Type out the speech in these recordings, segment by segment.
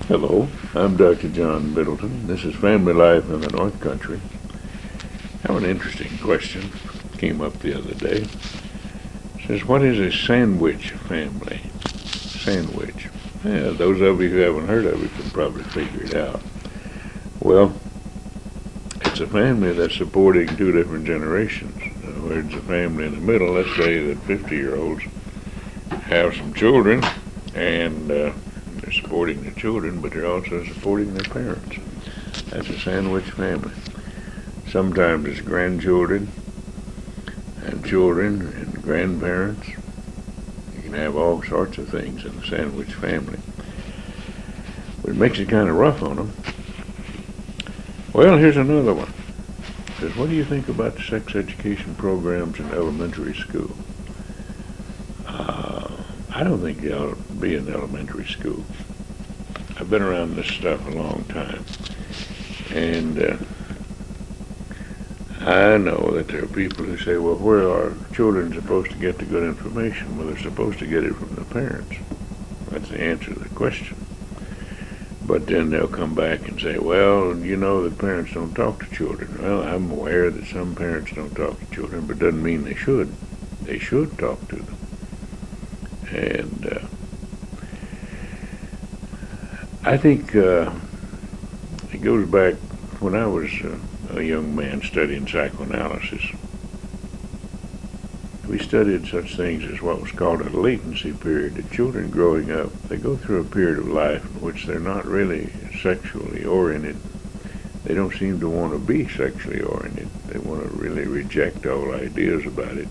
Hello, I'm Dr. John Middleton. This is Family Life in the North Country. I have an interesting question. Came up the other day. It says, what is a sandwich family? Sandwich. Yeah, those of you who haven't heard of it can probably figure it out. Well, it's a family that's supporting two different generations. In other words, a family in the middle, let's say that 50-year-olds have some children, and they're supporting the children, but they're also supporting their parents. That's a sandwich family. Sometimes it's grandchildren and children and grandparents. You can have all sorts of things in a sandwich family. But it makes it kind of rough on them. Well, here's another one. It says, what do you think about the sex education programs in elementary school? I don't think they ought to be in elementary school. I've been around this stuff a long time. And I know that there are people who say, well, where are children supposed to get the good information? Well, they're supposed to get it from the parents. That's the answer to the question. But then they'll come back and say, well, you know that parents don't talk to children. Well, I'm aware that some parents don't talk to children, but it doesn't mean they should. They should talk to them. And I think it goes back when I was a young man studying psychoanalysis. We studied such things as what was called a latency period. The children growing up, they go through a period of life in which they're not really sexually oriented. They don't seem to want to be sexually oriented. They want to really reject all ideas about it.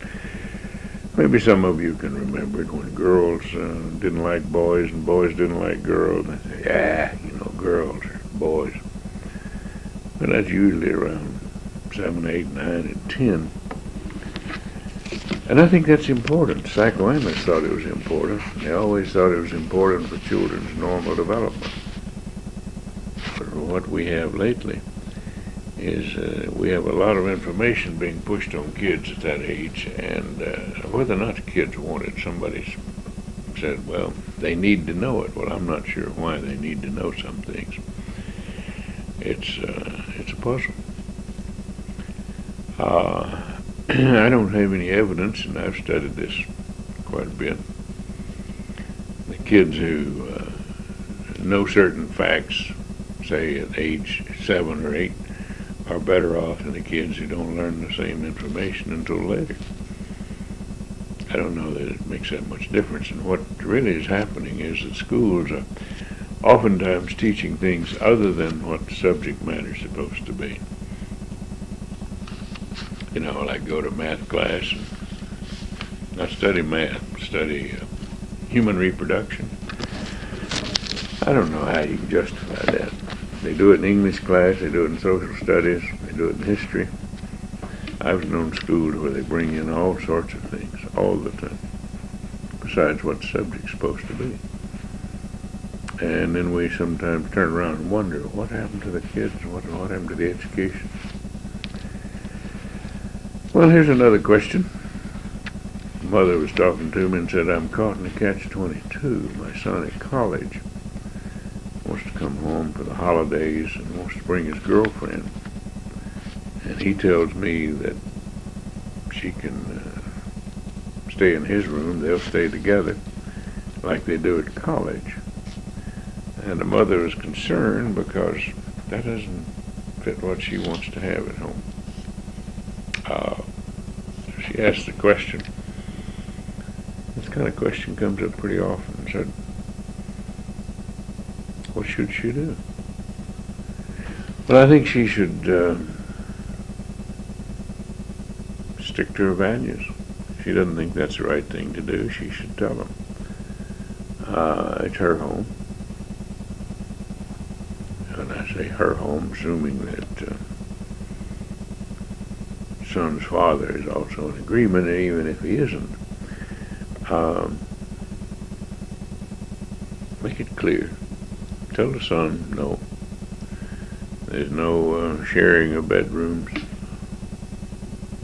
Maybe some of you can remember it when girls didn't like boys and boys didn't like girls. They say, girls or boys. But that's usually around 7, 8, 9, and 10. And I think that's important. Psychoanalysts thought it was important. They always thought it was important for children's normal development. But what we have lately is we have a lot of information being pushed on kids at that age, and whether or not the kids want it, somebody said, well, they need to know it. Well, I'm not sure why they need to know some things. It's a puzzle. I don't have any evidence, and I've studied this quite a bit. The kids who know certain facts, say at age 7 or 8, are better off than the kids who don't learn the same information until later. I don't know that it makes that much difference. And what really is happening is that schools are oftentimes teaching things other than what the subject matter is supposed to be. You know, like go to math class and not study math, study human reproduction. I don't know how you can justify that. They do it in English class, they do it in social studies, they do it in history. I've known schools where they bring in all sorts of things all the time, besides what the subject's supposed to be. And then we sometimes turn around and wonder, what happened to the kids? What happened to the education? Well, here's another question. Mother was talking to me and said, I'm caught in a catch-22. My son at college wants to come home for the holidays and wants to bring his girlfriend. And he tells me that she can stay in his room. They'll stay together like they do at college. And the mother is concerned because that doesn't fit what she wants to have at home. She asked the question. This kind of question comes up pretty often. Said, what should she do? Well, I think she should stick to her values. If she doesn't think that's the right thing to do, she should tell them. It's her home. And I say her home, assuming that son's father is also in agreement, and even if he isn't, make it clear. Tell the son, no. There's no sharing of bedrooms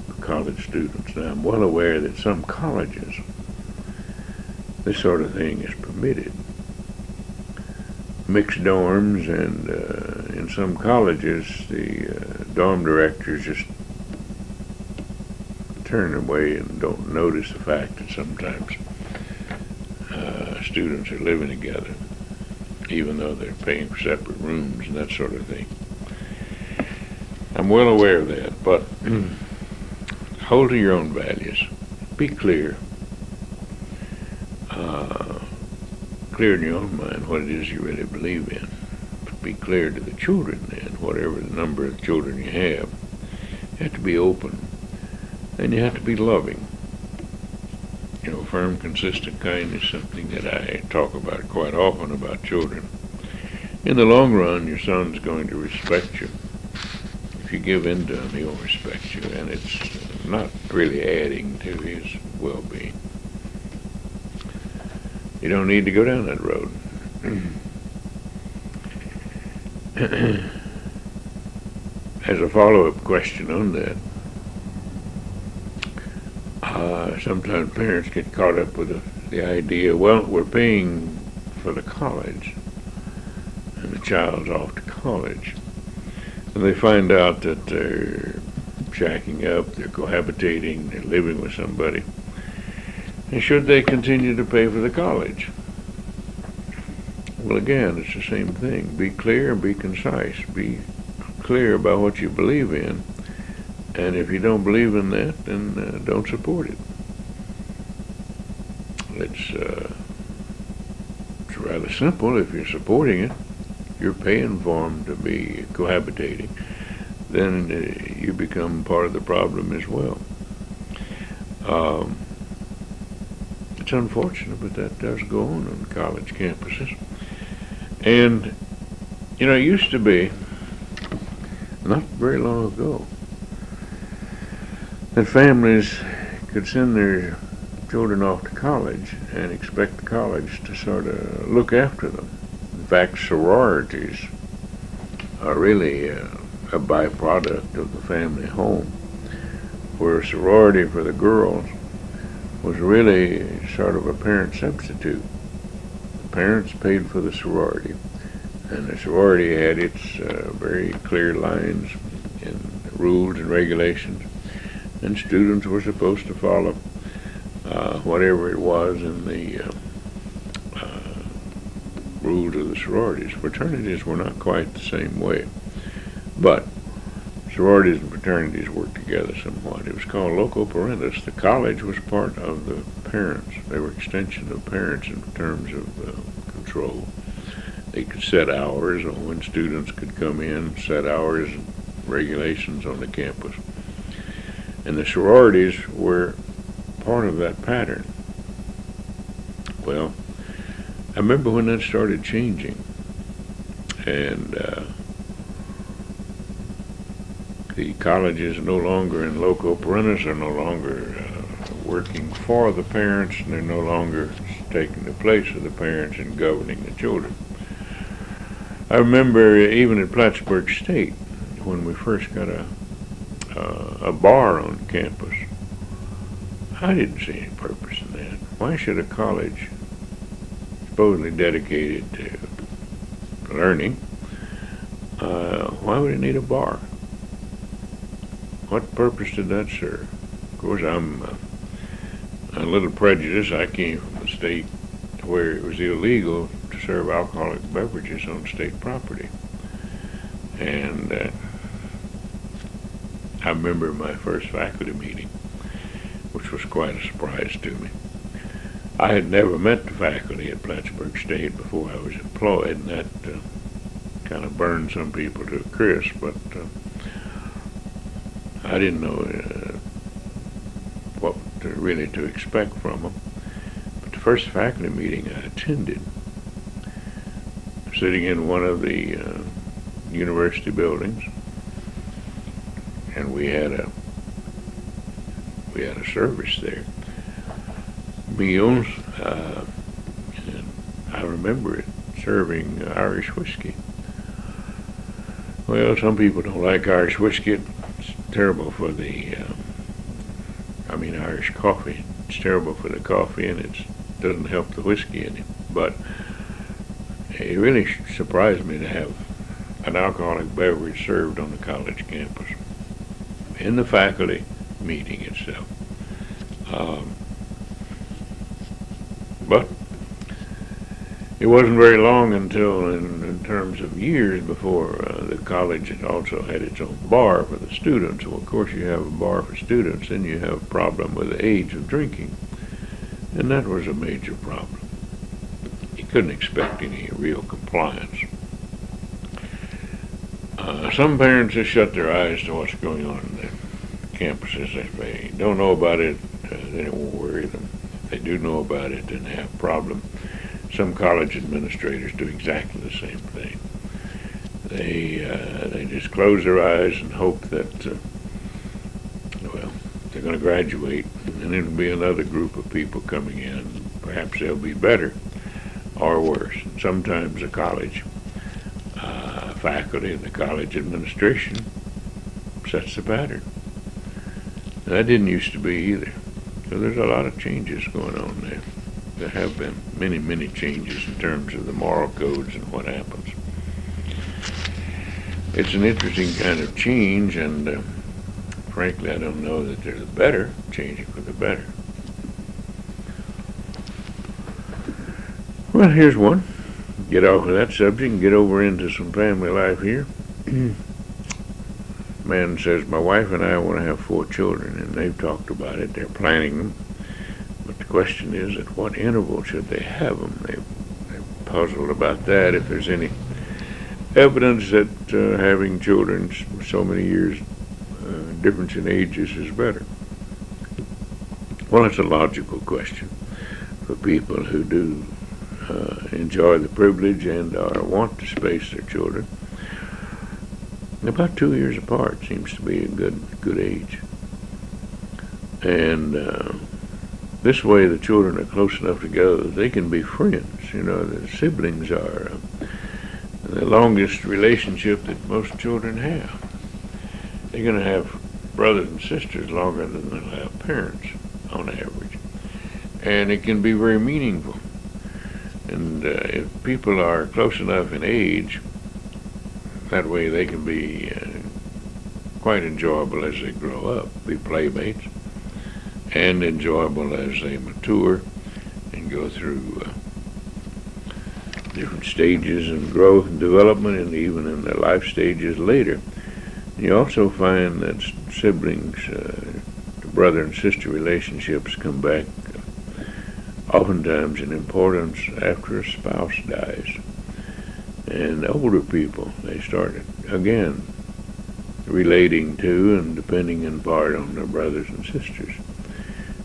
for college students. Now, I'm well aware that some colleges, this sort of thing is permitted. mixed dorms, and in some colleges, the dorm directors just turn away and don't notice the fact that sometimes students are living together, even though they're paying for separate rooms and that sort of thing. I'm well aware of that, but hold to your own values. Be clear. Clear in your own mind what it is you really believe in. But be clear to the children then, whatever the number of children you have. You have to be open, and you have to be loving. You know, firm, consistent kindness is something that I talk about quite often about children. In the long run, your son's going to respect you. If you give in to him, he'll respect you, and it's not really adding to his well-being. You don't need to go down that road. As a follow-up question on that, sometimes parents get caught up with the idea, well, we're paying for the college, and the child's off to college. And they find out that they're shacking up, they're cohabitating, they're living with somebody. And should they continue to pay for the college? Well, again, it's the same thing. Be clear and be concise. Be clear about what you believe in. And if you don't believe in that, then don't support it. It's rather simple. If you're supporting it, you're paying for them to be cohabitating, then you become part of the problem as well. It's unfortunate, but that does go on college campuses. And, you know, it used to be, not very long ago, that families could send their children off to college and expect the college to sort of look after them. In fact, sororities are really a byproduct of the family home, where a sorority for the girls was really sort of a parent substitute. The parents paid for the sorority, and the sorority had its very clear lines and rules and regulations, and students were supposed to follow whatever it was in the rules of the sororities. Fraternities were not quite the same way, but sororities and fraternities worked together somewhat. It was called loco parentis. The college was part of the parents. They were extension of parents in terms of control. They could set hours on when students could come in, set hours and regulations on the campus. And the sororities were part of that pattern. Well, I remember when that started changing, and the colleges no longer in loco parentis are no longer working for the parents, and they're no longer taking the place of the parents in governing the children. I remember even at Plattsburgh State, when we first got a bar on campus, I didn't see any purpose in that. Why should a college supposedly dedicated to learning, why would it need a bar? What purpose did that serve? Of course, I'm a little prejudiced. I came from a state where it was illegal to serve alcoholic beverages on state property. And I remember my first faculty meeting, which was quite a surprise to me. I had never met the faculty at Plattsburgh State before I was employed, and that kind of burned some people to a crisp, but I didn't know what really to expect from them. But the first faculty meeting I attended, sitting in one of the university buildings, and we had a service there, meals, and I remember it serving Irish whiskey. Well, some people don't like Irish whiskey. It's terrible for the Irish coffee. It's terrible for the coffee, and it doesn't help the whiskey any. But It really surprised me to have an alcoholic beverage served on the college campus in the faculty meeting itself. But it wasn't very long until, in terms of years, before the college had also had its own bar for the students. Well, of course, you have a bar for students, and you have a problem with the age of drinking, and that was a major problem. You couldn't expect any real compliance. Some parents just shut their eyes to what's going on in the campuses. If they don't know about it, then it won't worry them. If they do know about it, then they have a problem. Some college administrators do exactly the same thing. They just close their eyes and hope that, they're going to graduate, and it'll be another group of people coming in. Perhaps they'll be better or worse. And sometimes the college faculty and the college administration sets the pattern. And that didn't used to be either. So there's a lot of changes going on there. There have been many, many changes in terms of the moral codes and what happens. It's an interesting kind of change, and frankly, I don't know that they're the better, changing for the better. Well, here's one. Get off of that subject and get over into some family life here. Man says, my wife and I want to have 4 children, and they've talked about it. They're planning them. But the question is, at what interval should they have them? They're puzzled about that. If there's any evidence that having children so many years difference in ages is better. Well, it's a logical question for people who do enjoy the privilege and want to space their children. About 2 years apart seems to be a good age. And this way the children are close enough together that they can be friends. You know, the siblings are the longest relationship that most children have. They're going to have brothers and sisters longer than they'll have parents on average. And it can be very meaningful. And if people are close enough in age, that way they can be quite enjoyable as they grow up, be playmates, and enjoyable as they mature and go through different stages in growth and development, and even in their life stages later. You also find that siblings, brother and sister relationships come back oftentimes in importance after a spouse dies. And older people, they started again relating to and depending in part on their brothers and sisters.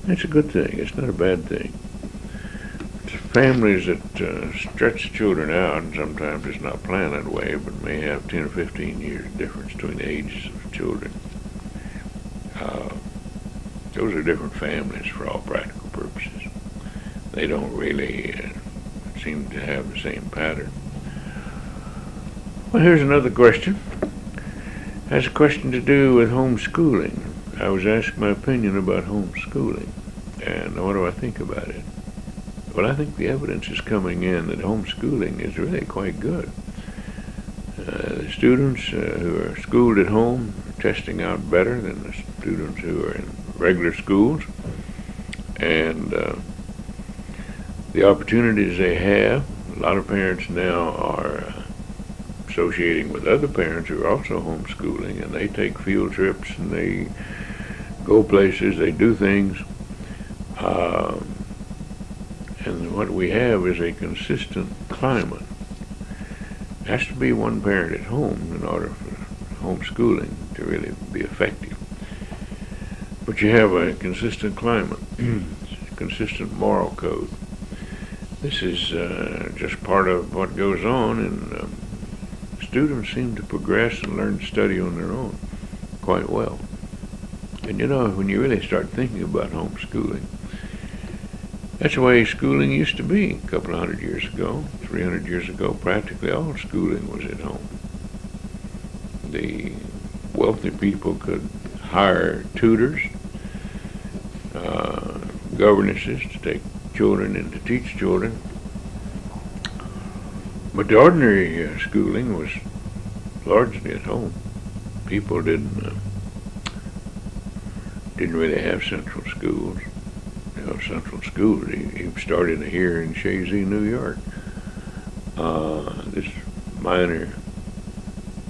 That's a good thing. It's not a bad thing. Families that stretch children out, and sometimes it's not planned that way, but may have 10 or 15 years difference between the ages of children. Those are different families for all practical purposes. They don't really seem to have the same pattern. Well, here's another question. It has a question to do with homeschooling. I was asked my opinion about homeschooling, and what do I think about it? Well, I think the evidence is coming in that homeschooling is really quite good. The students who are schooled at home are testing out better than the students who are in regular schools, and the opportunities they have, a lot of parents now are associating with other parents who are also homeschooling, and they take field trips and they go places, they do things. And what we have is a consistent climate. It has to be one parent at home in order for homeschooling to really be effective. But you have a consistent climate, consistent moral code. This is just part of what goes on, and students seem to progress and learn to study on their own quite well. And you know, when you really start thinking about homeschooling, that's the way schooling used to be a couple of 100 years ago, 300 years ago. Practically all schooling was at home. The wealthy people could hire tutors, governesses to take children and to teach children. But the ordinary schooling was largely at home. People didn't really have central schools. Central schools he started here in Chazy, New York. This Minor,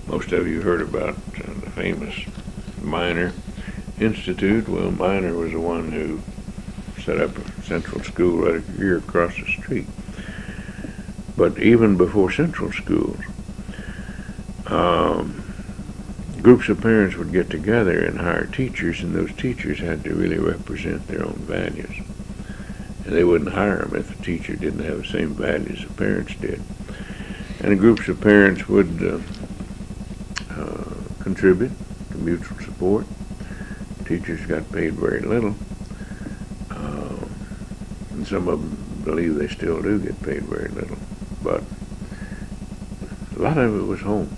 most of you heard about the famous Minor Institute. Well, Minor was the one who set up a central school right here across the street. But even before central schools, groups of parents would get together and hire teachers, and those teachers had to really represent their own values. And they wouldn't hire them if the teacher didn't have the same values the parents did. And the groups of parents would contribute to mutual support. Teachers got paid very little. And some of them believe they still do get paid very little. But a lot of it was home,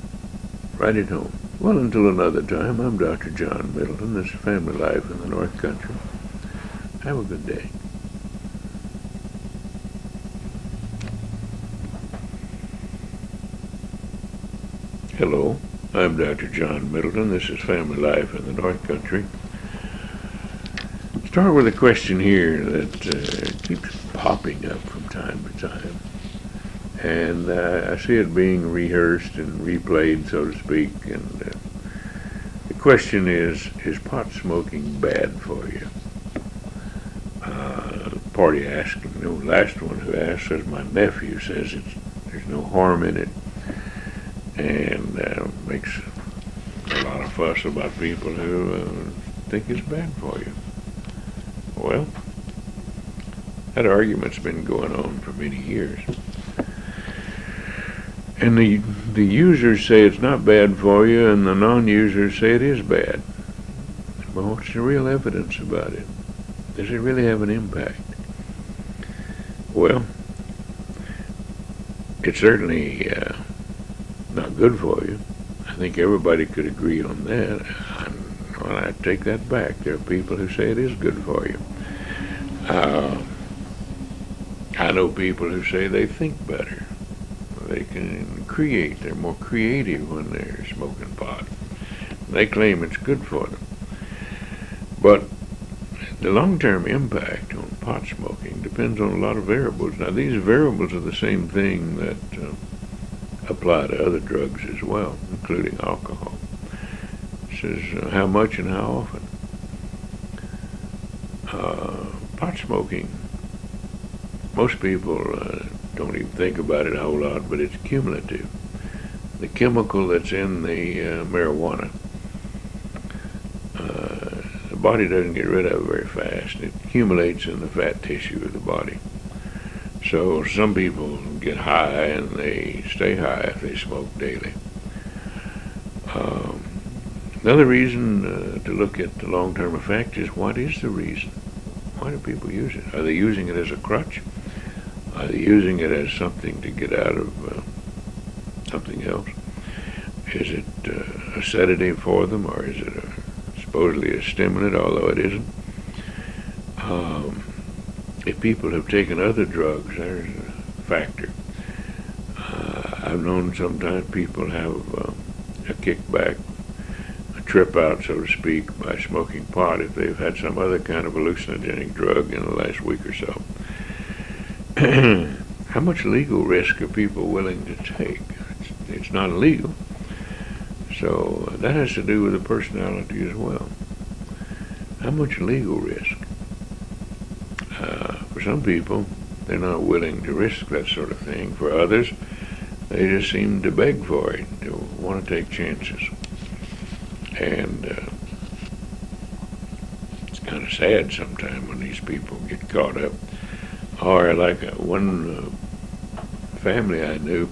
right at home. Well, until another time, I'm Dr. John Middleton. This is Family Life in the North Country. Have a good day. Hello, I'm Dr. John Middleton. This is Family Life in the North Country. Start with a question here that keeps popping up from time to time. And I see it being rehearsed and replayed, so to speak. And the question is pot smoking bad for you? The party asking, the last one who asked says, my nephew says there's no harm in it. And makes a lot of fuss about people who think it's bad for you. Well, that argument's been going on for many years. And the users say it's not bad for you, and the non-users say it is bad. Well, what's the real evidence about it? Does it really have an impact? Well, it's certainly not good for you. I think everybody could agree on that. Well, I take that back. There are people who say it is good for you. I know people who say they think better. They can create. They're more creative when they're smoking pot. They claim it's good for them. But the long-term impact on pot smoking depends on a lot of variables. Now, these variables are the same thing that apply to other drugs as well, including alcohol. It says how much and how often. Pot smoking, most people don't even think about it a whole lot, but it's cumulative. The chemical that's in the marijuana, the body doesn't get rid of it very fast. It accumulates in the fat tissue of the body. So some people get high and they stay high if they smoke daily. Another reason to look at the long-term effect is what is the reason? Why do people use it? Are they using it as a crutch? Are they using it as something to get out of something else? Is it a sedative for them, or is it supposedly a stimulant, although it isn't? If people have taken other drugs, there's a factor. I've known sometimes people have a kickback, a trip out, so to speak, by smoking pot if they've had some other kind of hallucinogenic drug in the last week or so. How much legal risk are people willing to take? It's not illegal. So that has to do with the personality as well. How much legal risk? For some people, they're not willing to risk that sort of thing. For others, they just seem to beg for it, to want to take chances. And it's kind of sad sometimes when these people get caught up. Or like one family I knew,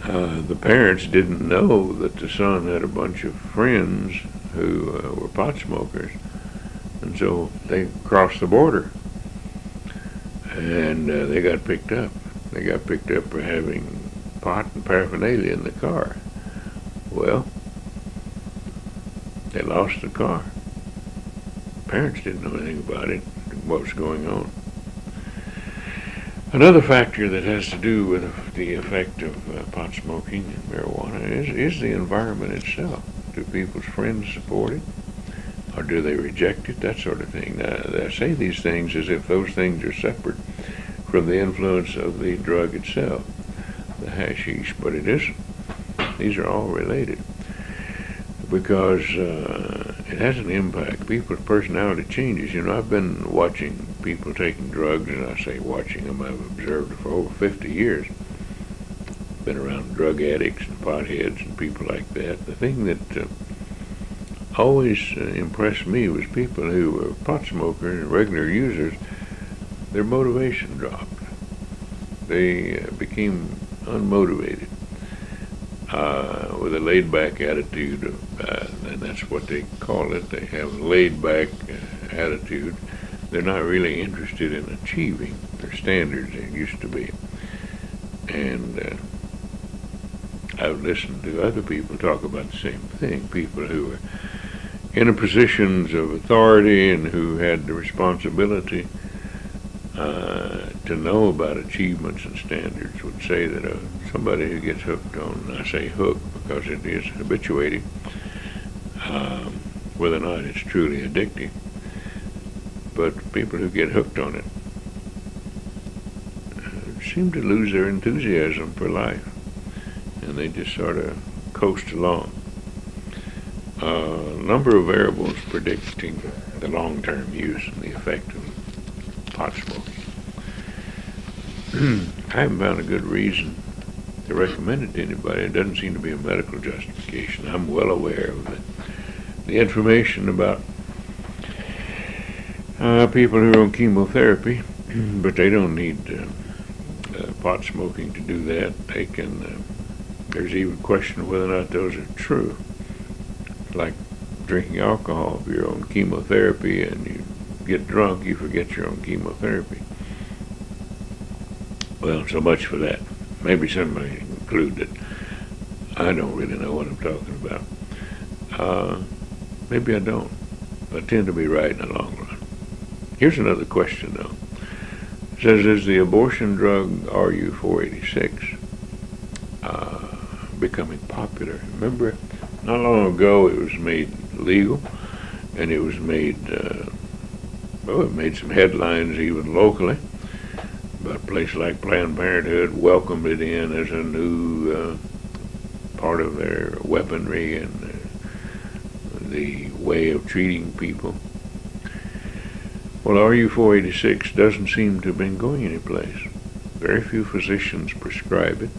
the parents didn't know that the son had a bunch of friends who were pot smokers, and so they crossed the border, and they got picked up. They got picked up for having pot and paraphernalia in the car. Well, they lost the car. Parents didn't know anything about it, what was going on. Another factor that has to do with the effect of pot smoking and marijuana is the environment itself. Do people's friends support it? Or do they reject it? That sort of thing. Now, I say these things as if those things are separate from the influence of the drug itself, the hashish, but it isn't. These are all related because it has an impact. People's personality changes. You know, I've been watching people taking drugs, and I say watching them, I've observed for over 50 years. Been around drug addicts and potheads and people like that. The thing that always impressed me was people who were pot smokers and regular users. Their motivation dropped. They became unmotivated with a laid-back attitude, and that's what they call it. They have a laid-back attitude. They're not really interested in achieving their standards they used to be. And I've listened to other people talk about the same thing, people who are in positions of authority and who had the responsibility to know about achievements and standards would say that somebody who gets hooked on, and I say hooked because it is habituating, whether or not it's truly addictive, but people who get hooked on it seem to lose their enthusiasm for life, and they just sort of coast along. A number of variables predicting the long-term use and the effect of pot smoking. I haven't found a good reason to recommend it to anybody. It doesn't seem to be a medical justification. I'm well aware of the information about people who are on chemotherapy, but they don't need pot smoking to do that. They can. There's even question whether or not those are true. Like drinking alcohol. If you're on chemotherapy and you get drunk, you forget you're on chemotherapy. Well, so much for that. Maybe somebody can conclude that I don't really know what I'm talking about. Maybe I don't. I tend to be right in the long run. Here's another question, though. It says, is the abortion drug RU486 becoming popular? Remember, not long ago it was made legal, and it was made, it made some headlines even locally. But a place like Planned Parenthood welcomed it in as a new part of their weaponry and the way of treating people. Well, RU486 doesn't seem to have been going anyplace. Very few physicians prescribe it.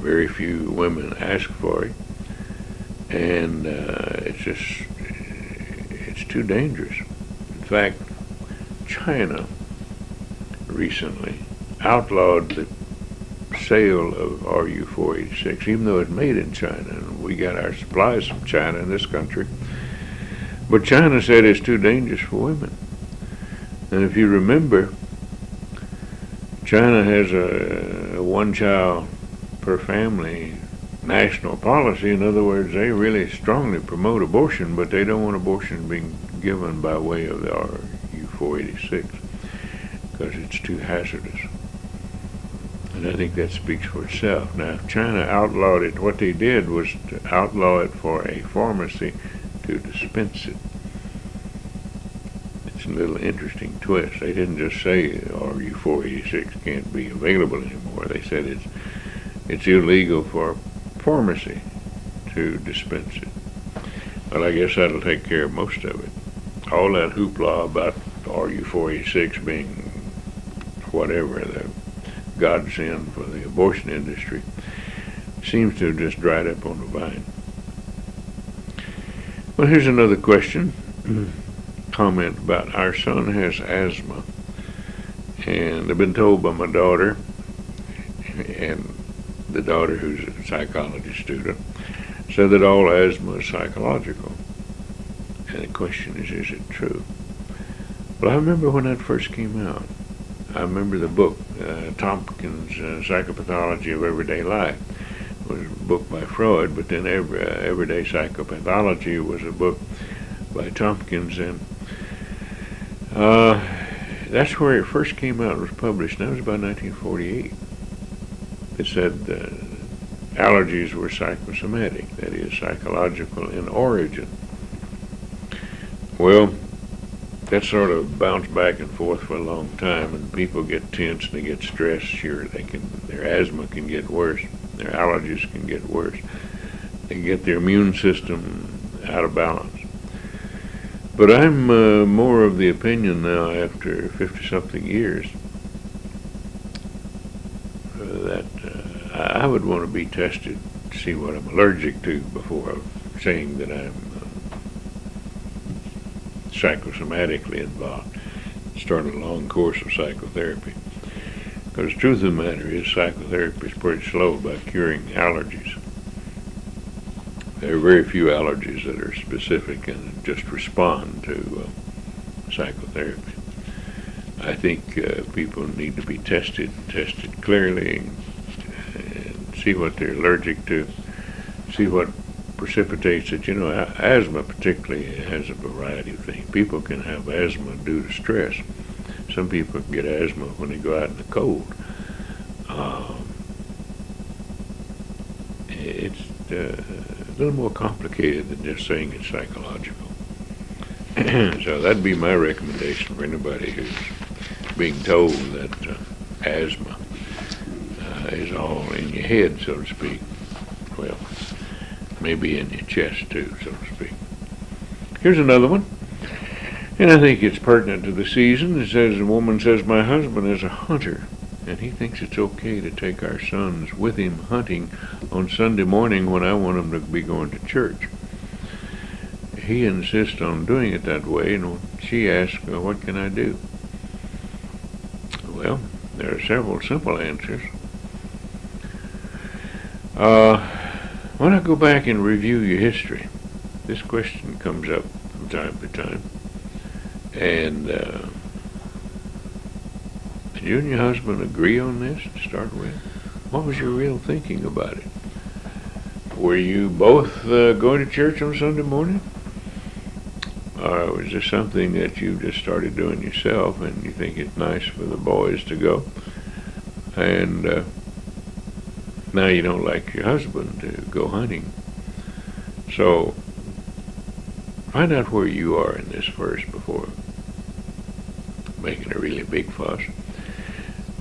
Very few women ask for it. And it's too dangerous. In fact, China recently outlawed the sale of RU486, even though it's made in China, and we got our supplies from China in this country. But China said it's too dangerous for women. And if you remember, China has a one-child per family national policy. In other words, they really strongly promote abortion, but they don't want abortion being given by way of the RU486 because it's too hazardous. And I think that speaks for itself. Now, if China outlawed it, what they did was to outlaw it for a pharmacy to dispense it. It's a little interesting twist. They didn't just say RU486 can't be available anymore. They said it's illegal for a pharmacy to dispense it. Well, I guess that'll take care of most of it. All that hoopla about RU486 being whatever, the godsend for the abortion industry, seems to have just dried up on the vine. Well, here's another question. Comment about our son has asthma, and I've been told by my daughter, and the daughter who's a psychology student, said that all asthma is psychological. And the question is it true? Well, I remember when that first came out. I remember the book, Tompkins' Psychopathology of Everyday Life. It was a book by Freud, but then Everyday Psychopathology was a book by Tompkins. And that's where it first came out. It was published. And that was about 1948. It said allergies were psychosomatic, that is, psychological in origin. Well, that sort of bounced back and forth for a long time, and people get tense and they get stressed. Sure, their asthma can get worse, their allergies can get worse. They get their immune system out of balance. But I'm more of the opinion now, after 50-something years, that I would want to be tested to see what I'm allergic to before saying that I'm psychosomatically involved. Start a long course of psychotherapy. Because the truth of the matter is, psychotherapy is pretty slow about curing allergies. There are very few allergies that are specific and just respond to psychotherapy. I think people need to be tested clearly, and see what they're allergic to, see what precipitates it. You know, asthma particularly has a variety of things. People can have asthma due to stress. Some people can get asthma when they go out in the cold. It's a little more complicated than just saying it's psychological. So that'd be my recommendation for anybody who's being told that asthma is all in your head, so to speak. Well, maybe in your chest too, so to speak. Here's another one, and I think it's pertinent to the season. It says, a woman says, my husband is a hunter, and he thinks it's okay to take our sons with him hunting on Sunday morning when I want him to be going to church. He insists on doing it that way, and she asks, well, what can I do? Well, there are several simple answers. When I go back and review your history, this question comes up from time to time. And did you and your husband agree on this to start with? What was your real thinking about it? Were you both going to church on Sunday morning? Or was this something that you just started doing yourself and you think it's nice for the boys to go? And now you don't like your husband to go hunting. So find out where you are in this first before making a really big fuss.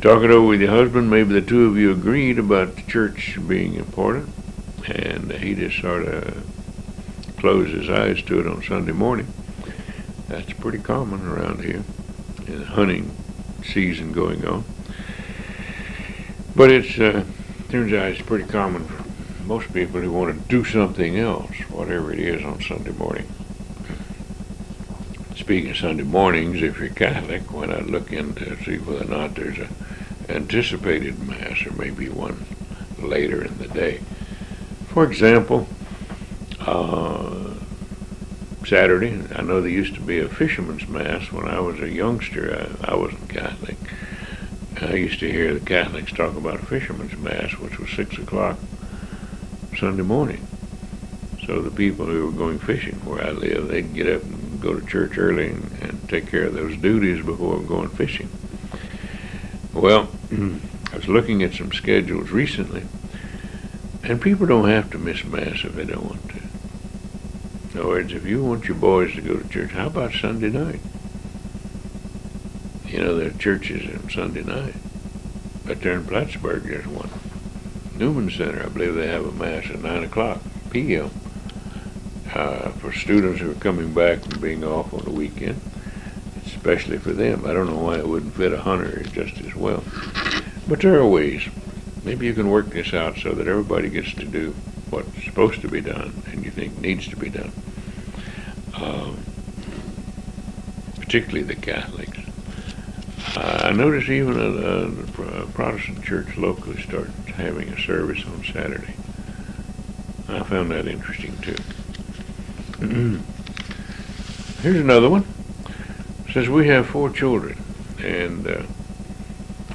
Talk it over with your husband. Maybe the two of you agreed about the church being important, and he just sort of closed his eyes to it on Sunday morning. That's pretty common around here, in the hunting season going on. But it's turns out it's pretty common for most people who want to do something else, whatever it is, on Sunday morning. Speaking of Sunday mornings, if you're Catholic, why not look into see whether or not there's an anticipated Mass, or maybe one later in the day. For example, Saturday, I know there used to be a fisherman's Mass when I was a youngster. I wasn't Catholic. I used to hear the Catholics talk about a fisherman's Mass, which was 6 o'clock Sunday morning. So the people who were going fishing where I live, they'd get up and go to church early and take care of those duties before going fishing. Well, I was looking at some schedules recently, and people don't have to miss Mass if they don't want to. In other words, if you want your boys to go to church, how about Sunday night? You know, there are churches on Sunday night. But there in Plattsburgh, there's one. Newman Center, I believe they have a Mass at 9 o'clock p.m. For students who are coming back from being off on the weekend, especially for them. I don't know why it wouldn't fit a hunter just as well. But there are ways. Maybe you can work this out so that everybody gets to do what's supposed to be done and you think needs to be done. Particularly the Catholics. I noticed even a Protestant church locally started having a service on Saturday. I found that interesting too. Here's another one. It says we have 4 children, and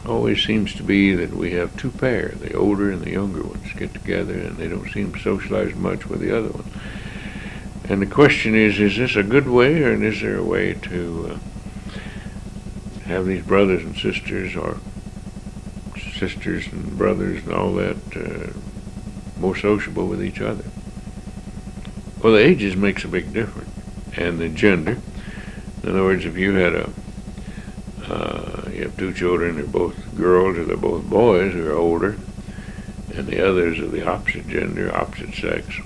always seems to be that we have 2 pair. The older and the younger ones get together, and they don't seem to socialize much with the other one. And the question is this a good way, or is there a way to have these brothers and sisters, or sisters and brothers and all that, more sociable with each other? Well, the ages makes a big difference, and the gender. In other words, if you had you have two children, they're both girls or they're both boys who are older, and the others are the opposite gender, opposite sex,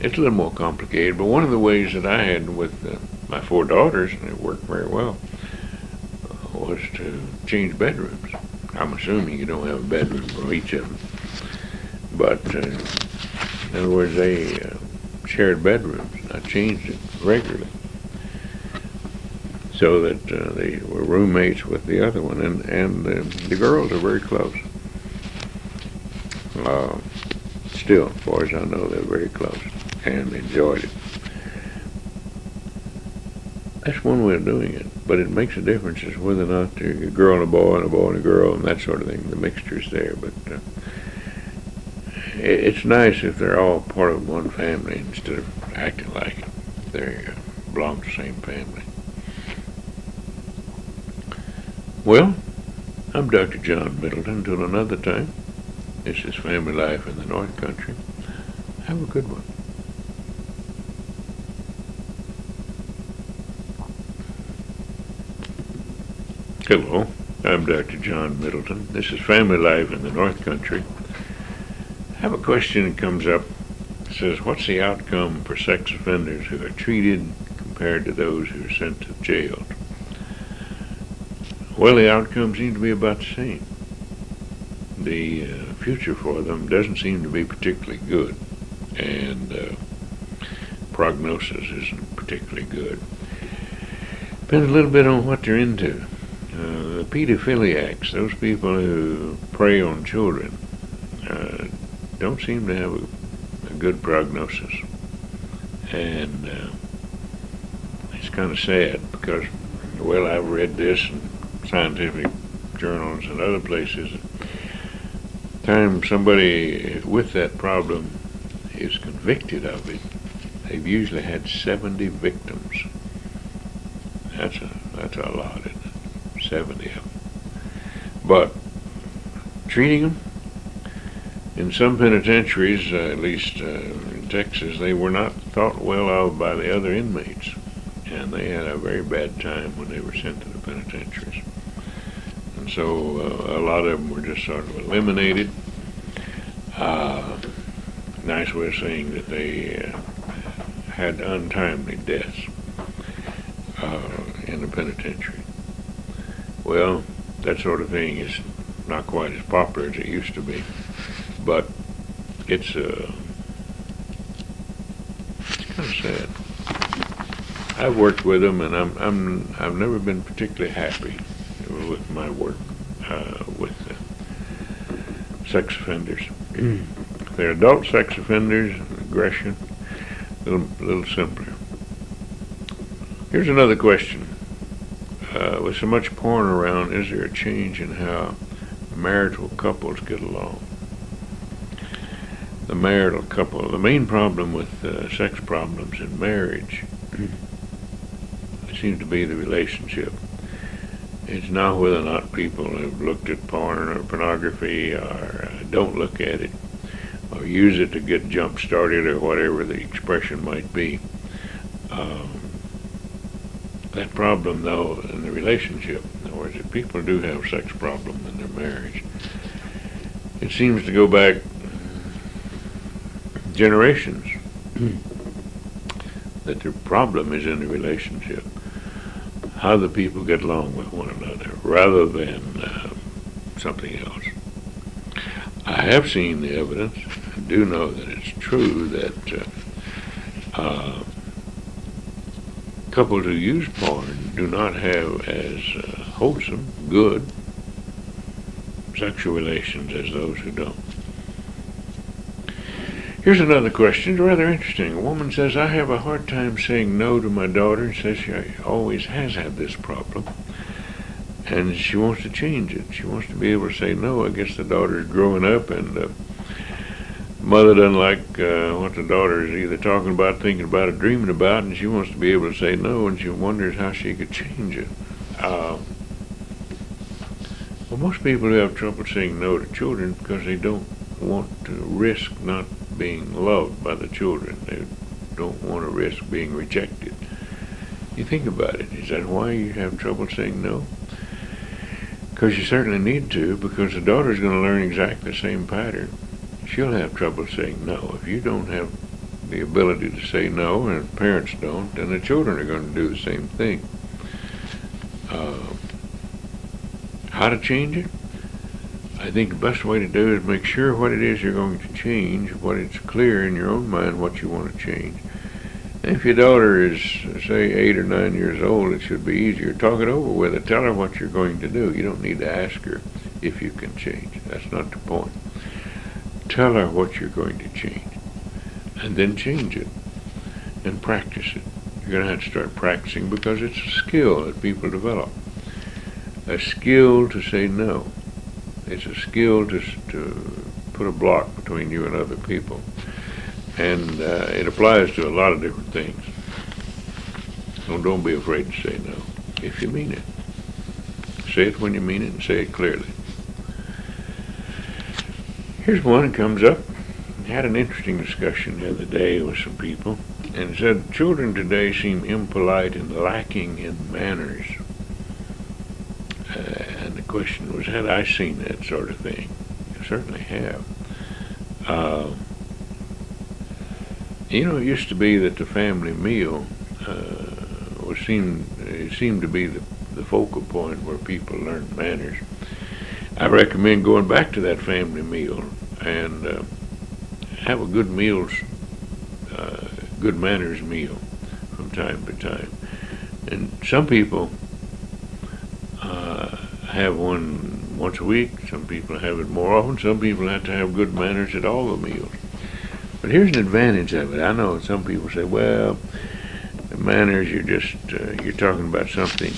it's a little more complicated. But one of the ways that I had with my 4 daughters, and it worked very well, was to change bedrooms. I'm assuming you don't have a bedroom for each of them, but in other words, they shared bedrooms. I changed it regularly so that they were roommates with the other one, and the girls are very close. Still, as far as I know, they're very close and enjoyed it. That's one way of doing it, but it makes a difference as whether or not they're a girl and a boy and a boy and a girl and that sort of thing. The mixture's there, but it's nice if they're all part of one family instead of acting like they belong to the same family. Well, I'm Dr. John Middleton. Until another time, this is Family Life in the North Country. Have a good one. Hello, I'm Dr. John Middleton. This is Family Life in the North Country. I have a question that comes up. It says, what's the outcome for sex offenders who are treated compared to those who are sent to jail? Well, the outcome seems to be about the same. The future for them doesn't seem to be particularly good, and prognosis isn't particularly good. Depends a little bit on what they're into. The pedophiliacs, those people who prey on children, don't seem to have a good prognosis. And it's kind of sad because, well, I've read this in scientific journals and other places. The time somebody with that problem is convicted of it, they've usually had 70 victims. That's a lot, isn't it? 70 of them. But treating them, in some penitentiaries, at least in Texas, they were not thought well of by the other inmates, and they had a very bad time when they were sent to the penitentiaries. And so a lot of them were just sort of eliminated. Nice way of saying that they had untimely deaths in the penitentiary. Well, that sort of thing is not quite as popular as it used to be, but it's kind of sad. I've worked with them, and I've never been particularly happy with my work with sex offenders. If they're adult sex offenders, aggression, a little simpler. Here's another question. With so much porn around, is there a change in how marital couples get along? The marital couple, the main problem with sex problems in marriage seems to be the relationship. It's not whether or not people have looked at porn or pornography or don't look at it or use it to get jump started or whatever the expression might be. That problem, though, in the relationship, in other words, if people do have sex problems in their marriage, it seems to go back generations. That the problem is in the relationship, how the people get along with one another, rather than something else. I have seen the evidence, and do know that it's true that couples who use porn do not have as wholesome, good sexual relations as those who don't. Here's another question, it's rather interesting. A woman says, I have a hard time saying no to my daughter, and says she always has had this problem, and she wants to change it. She wants to be able to say no. I guess the daughter's growing up, and the mother doesn't like what the daughter is either talking about, thinking about, or dreaming about, and she wants to be able to say no, and she wonders how she could change it. Well, most people have trouble saying no to children because they don't want to risk not being loved by the children. They don't want to risk being rejected. You think about it. Is that why you have trouble saying no? Because you certainly need to, because the daughter's going to learn exactly the same pattern. She'll have trouble saying no. If you don't have the ability to say no, and parents don't, then the children are going to do the same thing. How to change it? I think the best way to do it is make sure what it is you're going to change, what it's clear in your own mind what you want to change. And if your daughter is, say, 8 or 9 years old, it should be easier. Talk it over with her. Tell her what you're going to do. You don't need to ask her if you can change. That's not the point. Tell her what you're going to change, and then change it and practice it. You're going to have to start practicing because it's a skill that people develop. A skill to say no. It's a skill to put a block between you and other people. And it applies to a lot of different things. So don't be afraid to say no if you mean it. Say it when you mean it and say it clearly. Here's one that comes up. I had an interesting discussion the other day with some people, and it said children today seem impolite and lacking in manners. And the question was, had I seen that sort of thing? I certainly have. It used to be that the family meal seemed to be the focal point where people learned manners. I recommend going back to that family meal and have a good manners meal from time to time. And some people have one once a week. Some people have it more often. Some people have to have good manners at all the meals. But here's an advantage of it. I know some people say, well, the manners, you're talking about something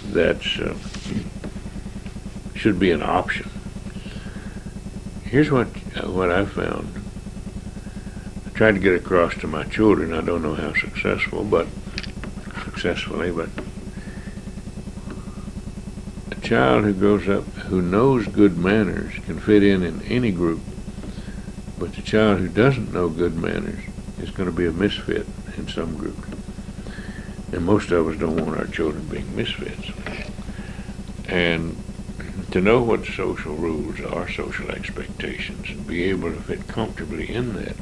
that's should be an option. Here's what I found. I tried to get across to my children. I don't know how successfully, but a child who grows up who knows good manners can fit in any group. But the child who doesn't know good manners is going to be a misfit in some group. And most of us don't want our children being misfits. And to know what social rules are, social expectations, and be able to fit comfortably in that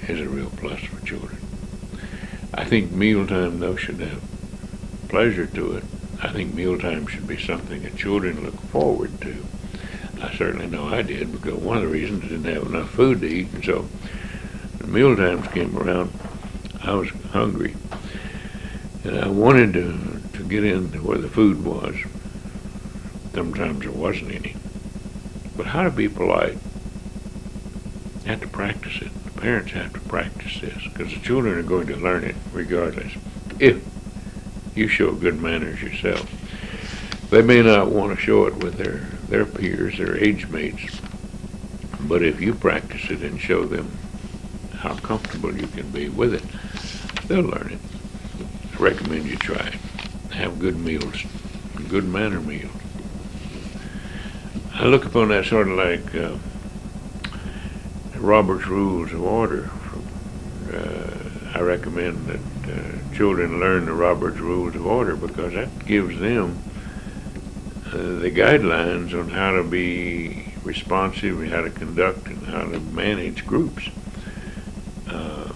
is a real plus for children. I think mealtime, though, should have pleasure to it. I think mealtime should be something that children look forward to. I certainly know I did, because one of the reasons I didn't have enough food to eat, and so when meal times came around, I was hungry, and I wanted to get into where the food was. Sometimes there wasn't any. But how to be polite, you have to practice it. The parents have to practice this, because the children are going to learn it regardless. If you show good manners yourself, they may not want to show it with their peers, their age mates, but if you practice it and show them how comfortable you can be with it, they'll learn it. I recommend you try it. Have good meals, good manner meals. I look upon that sort of like Robert's Rules of Order. I recommend that children learn the Robert's Rules of Order, because that gives them the guidelines on how to be responsive, how to conduct, and how to manage groups.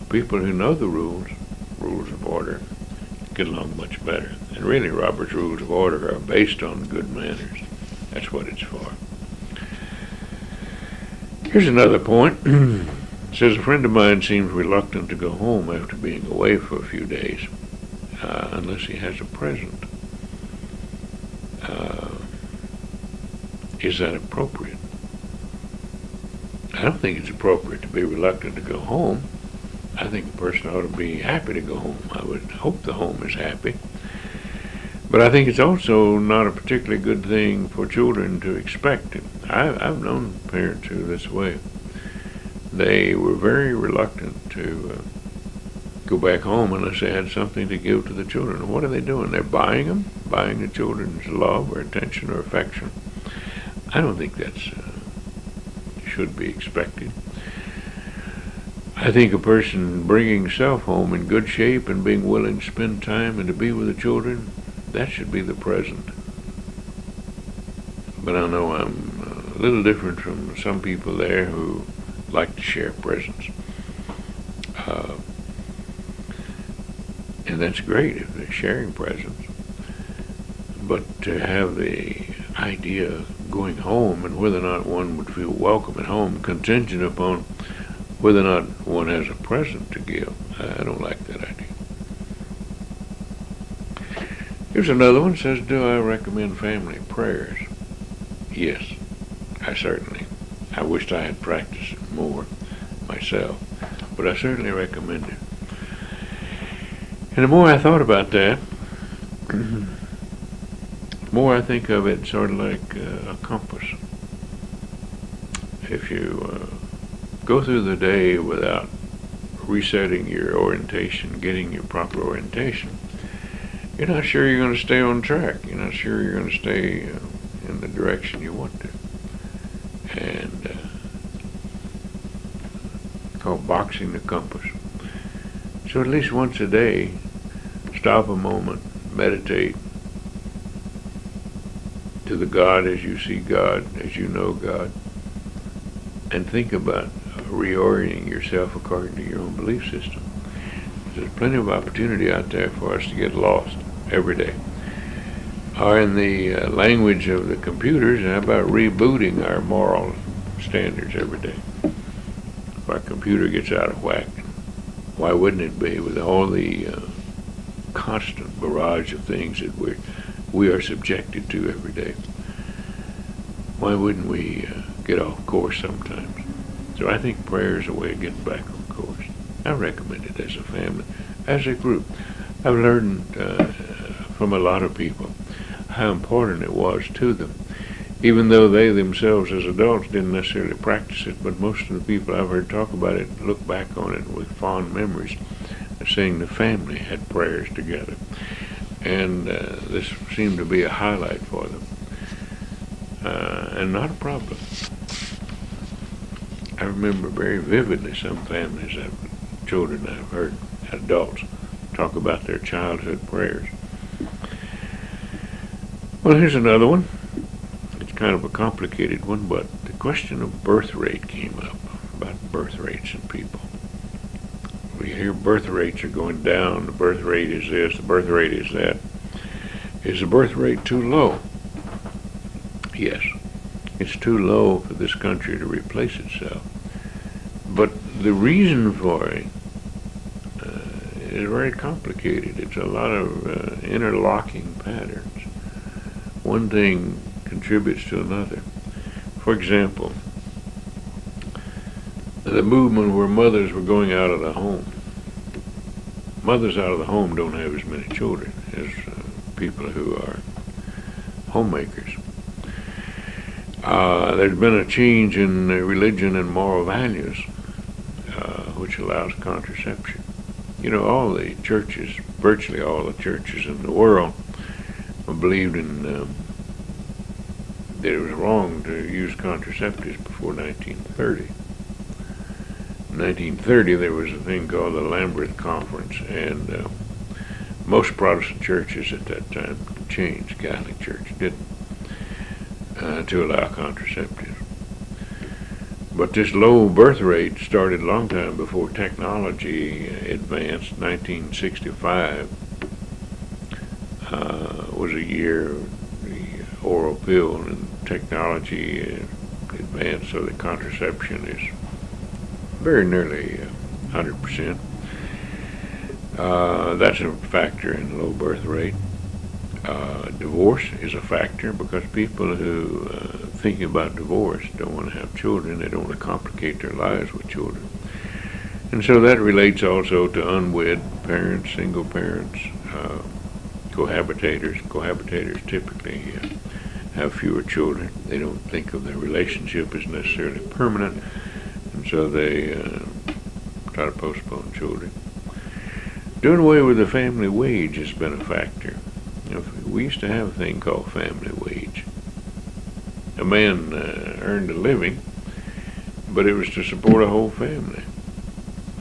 People who know the rules of order, get along much better. And really, Robert's Rules of Order are based on good manners. That's what it's for. Here's another point. It says, a friend of mine seems reluctant to go home after being away for a few days, unless he has a present. Is that appropriate? I don't think it's appropriate to be reluctant to go home. I think a person ought to be happy to go home. I would hope the home is happy. But I think it's also not a particularly good thing for children to expect it. I've known parents who this way. They were very reluctant to go back home unless they had something to give to the children. And what are they doing? They're buying them, buying the children's love or attention or affection. I don't think that's should be expected. I think a person bringing self home in good shape and being willing to spend time and to be with the children, that should be the present. But I know I'm a little different from some people there who like to share presents. And that's great if they're sharing presents. But to have the idea of going home and whether or not one would feel welcome at home contingent upon whether or not one has a present to give, I don't like that idea. Here's another one. Says, do I recommend family prayers? Yes, I wished I had practiced it more myself, but I certainly recommend it. And the more I thought about that, the more I think of it sort of like a compass. If you go through the day without resetting your orientation, getting your proper orientation, you're not sure you're going to stay on track. You're not sure you're going to stay in the direction you want to. And it's called boxing the compass. So at least once a day, stop a moment, meditate to the God as you see God, as you know God, and think about reorienting yourself according to your own belief system. There's plenty of opportunity out there for us to get lost every day. Or in the language of the computers, how about rebooting our moral standards every day? If our computer gets out of whack, why wouldn't it be with all the constant barrage of things that we are subjected to every day? Why wouldn't we get off course sometimes? So I think prayer is a way of getting back on course. I recommend it as a family, as a group. I've learned from a lot of people how important it was to them, even though they themselves as adults didn't necessarily practice it. But most of the people I've heard talk about it look back on it with fond memories, saying the family had prayers together. And this seemed to be a highlight for them, and not a problem. I remember very vividly some families, children I've heard, adults, talk about their childhood prayers. Well, here's another one. It's kind of a complicated one, but the question of birth rate came up, about birth rates in people. We hear birth rates are going down, the birth rate is this, the birth rate is that. Is the birth rate too low? Yes, it's too low for this country to replace itself. But the reason for it is very complicated. It's a lot of interlocking patterns. One thing contributes to another. For example, the movement where mothers were going out of the home. Mothers out of the home don't have as many children as people who are homemakers. There's been a change in religion and moral values, which allows contraception. You know, all the churches, virtually all the churches in the world, believed in that it was wrong to use contraceptives before 1930. In 1930, there was a thing called the Lambeth Conference, and most Protestant churches at that time changed. Catholic Church didn't, to allow contraceptives. But this low birth rate started a long time before technology advanced. 1965 was a year the oral pill and technology advanced, so that contraception is very nearly 100%. That's a factor in low birth rate. Divorce is a factor because people who thinking about divorce don't want to have children. They don't want to complicate their lives with children. And so that relates also to unwed parents, single parents, cohabitators. Cohabitators typically have fewer children. They don't think of their relationship as necessarily permanent, and so they try to postpone children. Doing away with the family wage has been a factor. We used to have a thing called family wage. A man earned a living, but it was to support a whole family.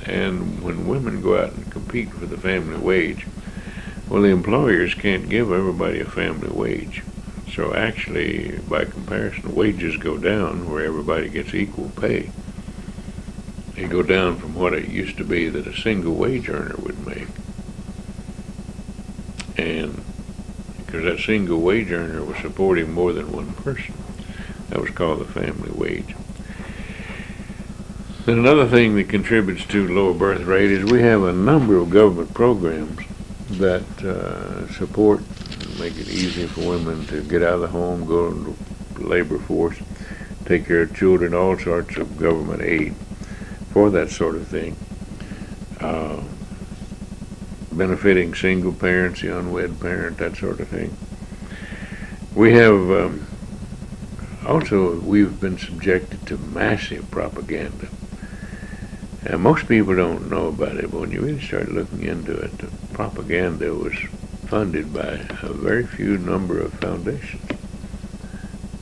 And when women go out and compete for the family wage, well, the employers can't give everybody a family wage. So actually, by comparison, wages go down where everybody gets equal pay. They go down from what it used to be that a single wage earner would make. And because that single wage earner was supporting more than one person, that was called the family wage. And another thing that contributes to lower birth rate is we have a number of government programs that support, make it easy for women to get out of the home, go into the labor force, take care of children, all sorts of government aid for that sort of thing. Benefiting single parents, the unwed parent, that sort of thing. We have also, we've been subjected to massive propaganda. And most people don't know about it, but when you really start looking into it, the propaganda was funded by a very few number of foundations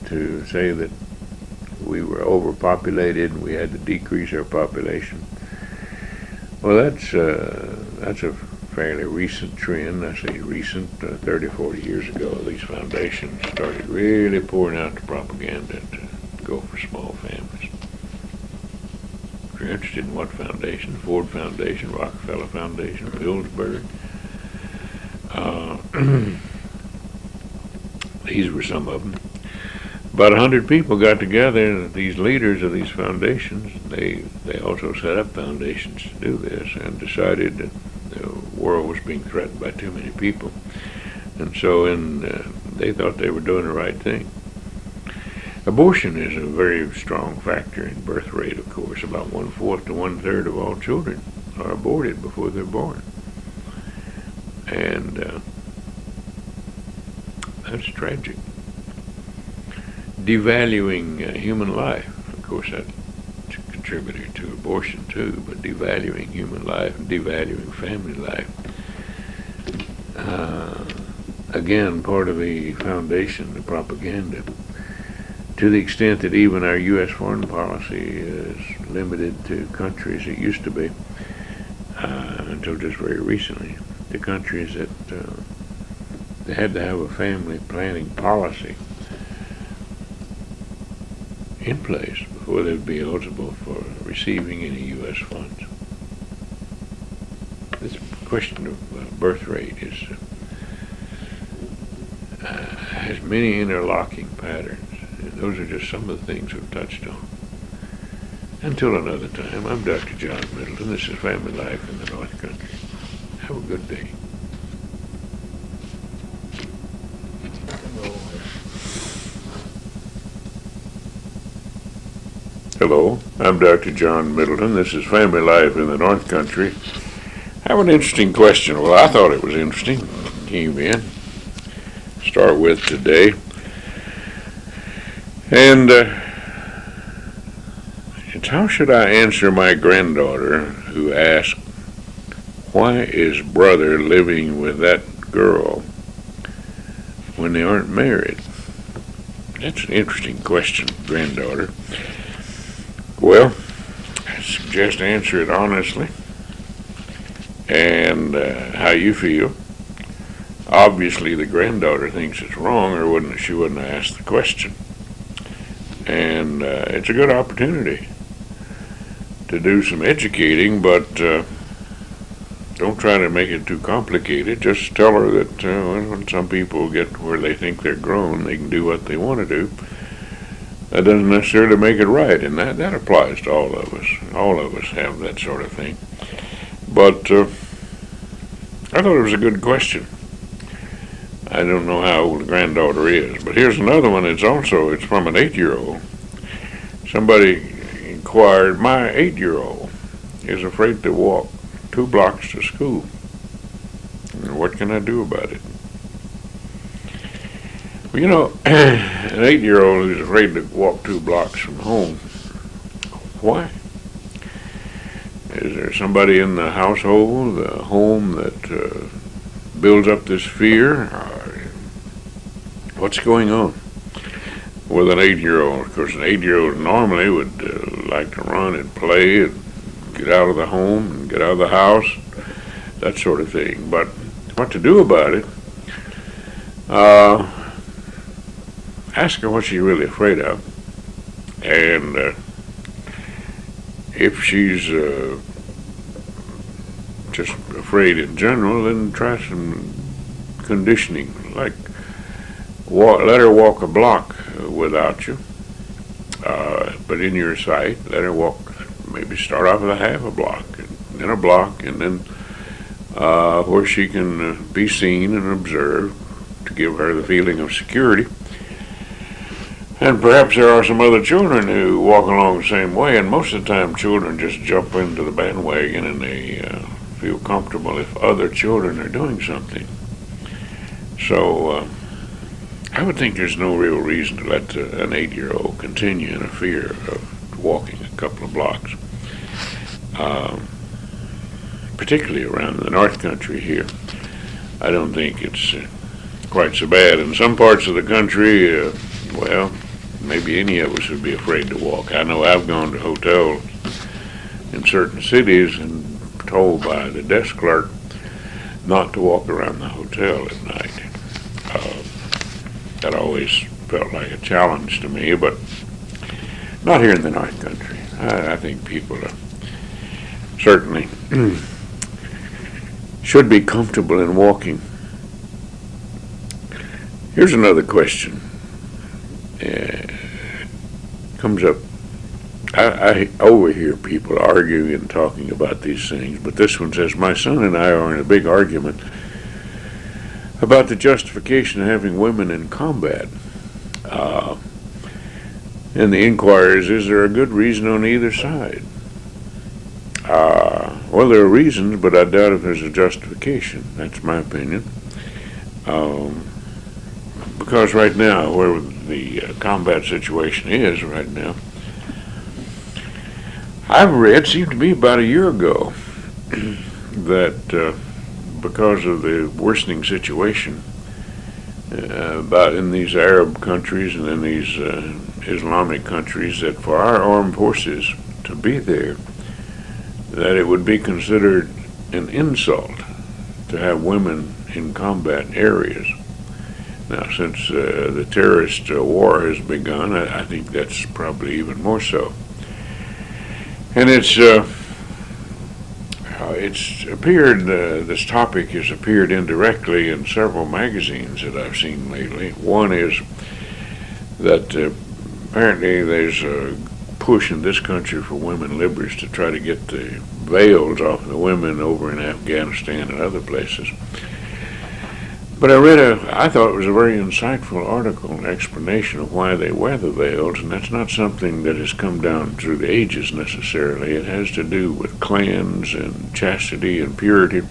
to say that we were overpopulated and we had to decrease our population. Well, that's a fairly recent trend. I say recent, 30, 40 years ago, these foundations started really pouring out the propaganda to go for small families. If you're interested in what foundation, Ford Foundation, Rockefeller Foundation, Pillsbury, these were some of them. About 100 people got together, and these leaders of these foundations, they also set up foundations to do this and decided that the world was being threatened by too many people. And so they thought they were doing the right thing. Abortion is a very strong factor in birth rate, of course. About 1/4 to 1/3 of all children are aborted before they're born. And that's tragic. Devaluing human life, of course, that's a contributor to abortion too, but devaluing human life and devaluing family life, again, part of the foundation, the propaganda, to the extent that even our U.S. foreign policy is limited to countries, it used to be, until just very recently, to countries that they had to have a family planning policy in place before they would be eligible for receiving any U.S. funds. This question of birth rate has many interlocking patterns. Those are just some of the things we've touched on. Until another time, I'm Dr. John Middleton. This is Family Life in the North Country. Have a good day. Hello, I'm Dr. John Middleton. This is Family Life in the North Country. I have an interesting question. Well, I thought it was interesting. Came in. Start with today. And it's how should I answer my granddaughter who asked, why is brother living with that girl when they aren't married? That's an interesting question, granddaughter. Well, I suggest answer it honestly and how you feel. Obviously, the granddaughter thinks it's wrong, or she wouldn't have asked the question. And it's a good opportunity to do some educating, but don't try to make it too complicated. Just tell her that when some people get where they think they're grown, they can do what they want to do. That doesn't necessarily make it right, and that applies to all of us. All of us have that sort of thing. But I thought it was a good question. I don't know how old the granddaughter is, but here's another one. It's from an 8-year-old. Somebody inquired, my 8-year-old is afraid to walk 2 blocks to school. What can I do about it? Well, you know, an 8-year-old is afraid to walk 2 blocks from home. Why? Is there somebody in the household, the home, that builds up this fear? What's going on with an 8-year-old? Of course, an 8-year-old normally would like to run and play and get out of the home and get out of the house, that sort of thing. But what to do about it? Ask her what she's really afraid of, and if she's just afraid in general, then try some conditioning, like let her walk a block without you, but in your sight. Let her walk, maybe start off with a half a block, and then a block, and then where she can be seen and observed, to give her the feeling of security. And perhaps there are some other children who walk along the same way, and most of the time children just jump into the bandwagon and they feel comfortable if other children are doing something. So I would think there's no real reason to let an 8-year-old continue in a fear of walking a couple of blocks, particularly around the North Country here. I don't think it's quite so bad. In some parts of the country, well, maybe any of us would be afraid to walk. I know I've gone to hotels in certain cities and told by the desk clerk not to walk around the hotel at night. That always felt like a challenge to me, but not here in the North Country. I think people certainly should be comfortable in walking. Here's another question. Comes up. I overhear people arguing and talking about these things, but this one says, my son and I are in a big argument about the justification of having women in combat. And the inquiry is there a good reason on either side? Well, there are reasons, but I doubt if there's a justification. That's my opinion. Because right now, where the combat situation is right now, I've read, seemed to be about a year ago, that because of the worsening situation about in these Arab countries and in these Islamic countries, that for our armed forces to be there, that it would be considered an insult to have women in combat areas. Now, since the terrorist war has begun, I think that's probably even more so. And it's appeared, this topic has appeared indirectly in several magazines that I've seen lately. One is that apparently there's a push in this country for women liberals to try to get the veils off the women over in Afghanistan and other places. But I thought it was a very insightful article, an explanation of why they wear the veils, and that's not something that has come down through the ages necessarily. It has to do with clans and chastity and purity.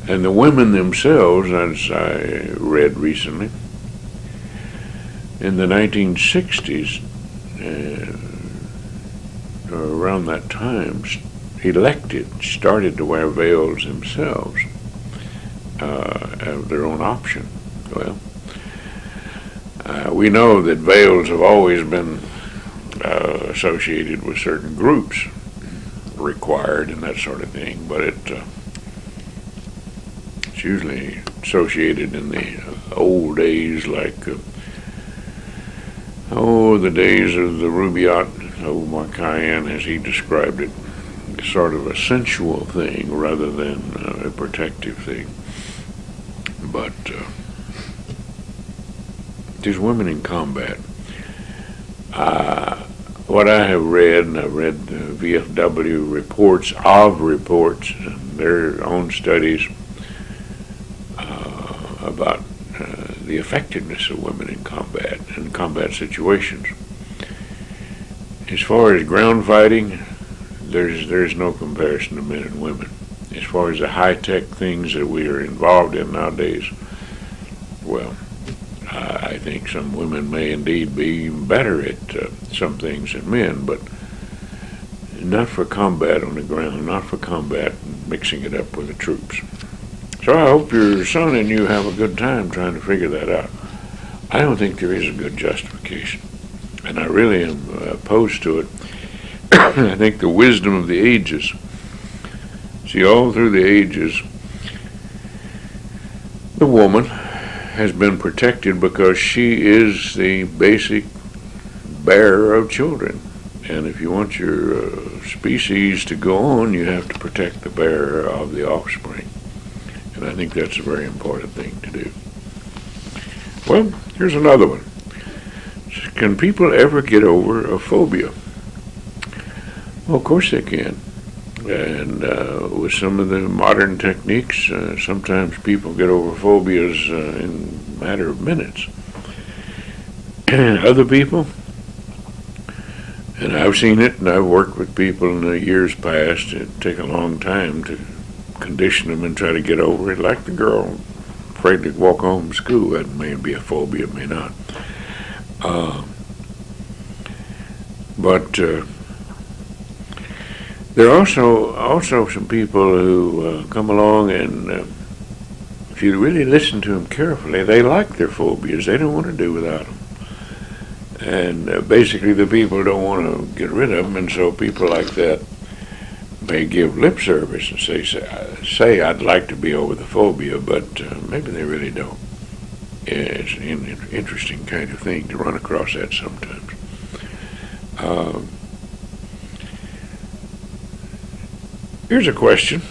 And the women themselves, as I read recently, in the 1960s, around that time, started to wear veils themselves. Of their own option. Well, we know that veils have always been associated with certain groups, required and that sort of thing, but it's usually associated in the old days, like the days of the Rubaiyat, Omar Khayyam, as he described it, sort of a sensual thing rather than a protective thing. But these women in combat, what I have read, and I've read VFW reports and their own studies about the effectiveness of women in combat and combat situations. As far as ground fighting, there's no comparison to men and women. As far as the high-tech things that we are involved in nowadays, well, I think some women may indeed be better at some things than men, but not for combat on the ground, not for combat and mixing it up with the troops. So I hope your son and you have a good time trying to figure that out. I don't think there is a good justification, and I really am opposed to it. I think the wisdom of the ages, see, all through the ages, the woman has been protected because she is the basic bearer of children. And if you want your species to go on, you have to protect the bearer of the offspring. And I think that's a very important thing to do. Well, here's another one. Can people ever get over a phobia? Well, of course they can. And with some of the modern techniques, sometimes people get over phobias in a matter of minutes. Other people, and I've seen it, and I've worked with people in the years past, it take a long time to condition them and try to get over it, like the girl afraid to walk home from school. That may be a phobia, may not. But there are also some people who come along, and if you really listen to them carefully, they like their phobias. They don't want to do without them. And basically the people don't want to get rid of them, and so people like that may give lip service and say I'd like to be over the phobia, but maybe they really don't. It's an interesting kind of thing to run across that sometimes. Here's a question.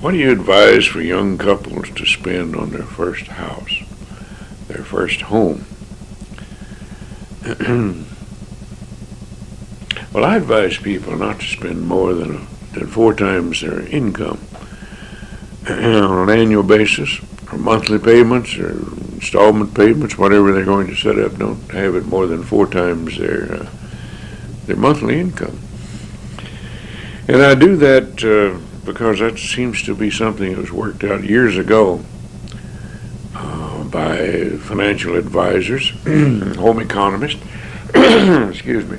What do you advise for young couples to spend on their first house, their first home? Well, I advise people not to spend more than 4 times their income on an annual basis, or monthly payments, or installment payments, whatever they're going to set up. Don't have it more than 4 times their monthly income. And I do that because that seems to be something that was worked out years ago by financial advisors, home economists, excuse me,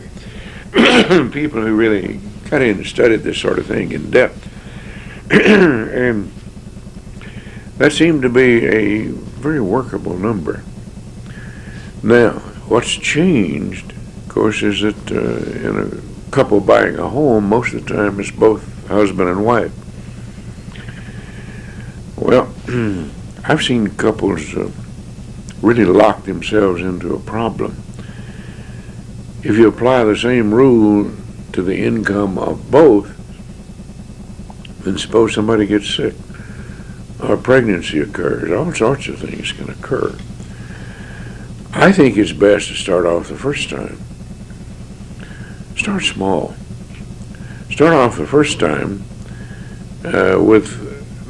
people who really got in and studied this sort of thing in depth. And that seemed to be a very workable number. Now, what's changed, of course, is that in a couple buying a home, most of the time it's both husband and wife. Well, I've seen couples really lock themselves into a problem. If you apply the same rule to the income of both, then suppose somebody gets sick, or pregnancy occurs, all sorts of things can occur. I think it's best to start off the first time. Start small. Start off the first time with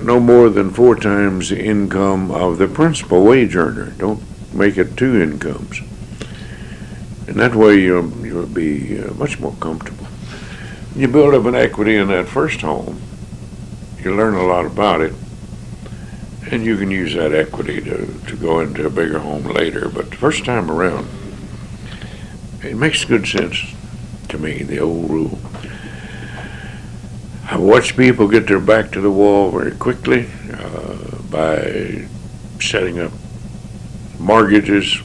no more than 4 times the income of the principal wage earner. Don't make it 2 incomes. And that way you'll be much more comfortable. You build up an equity in that first home, you learn a lot about it, and you can use that equity to go into a bigger home later. But the first time around, it makes good sense to me, the old rule. I watch people get their back to the wall very quickly by setting up mortgages.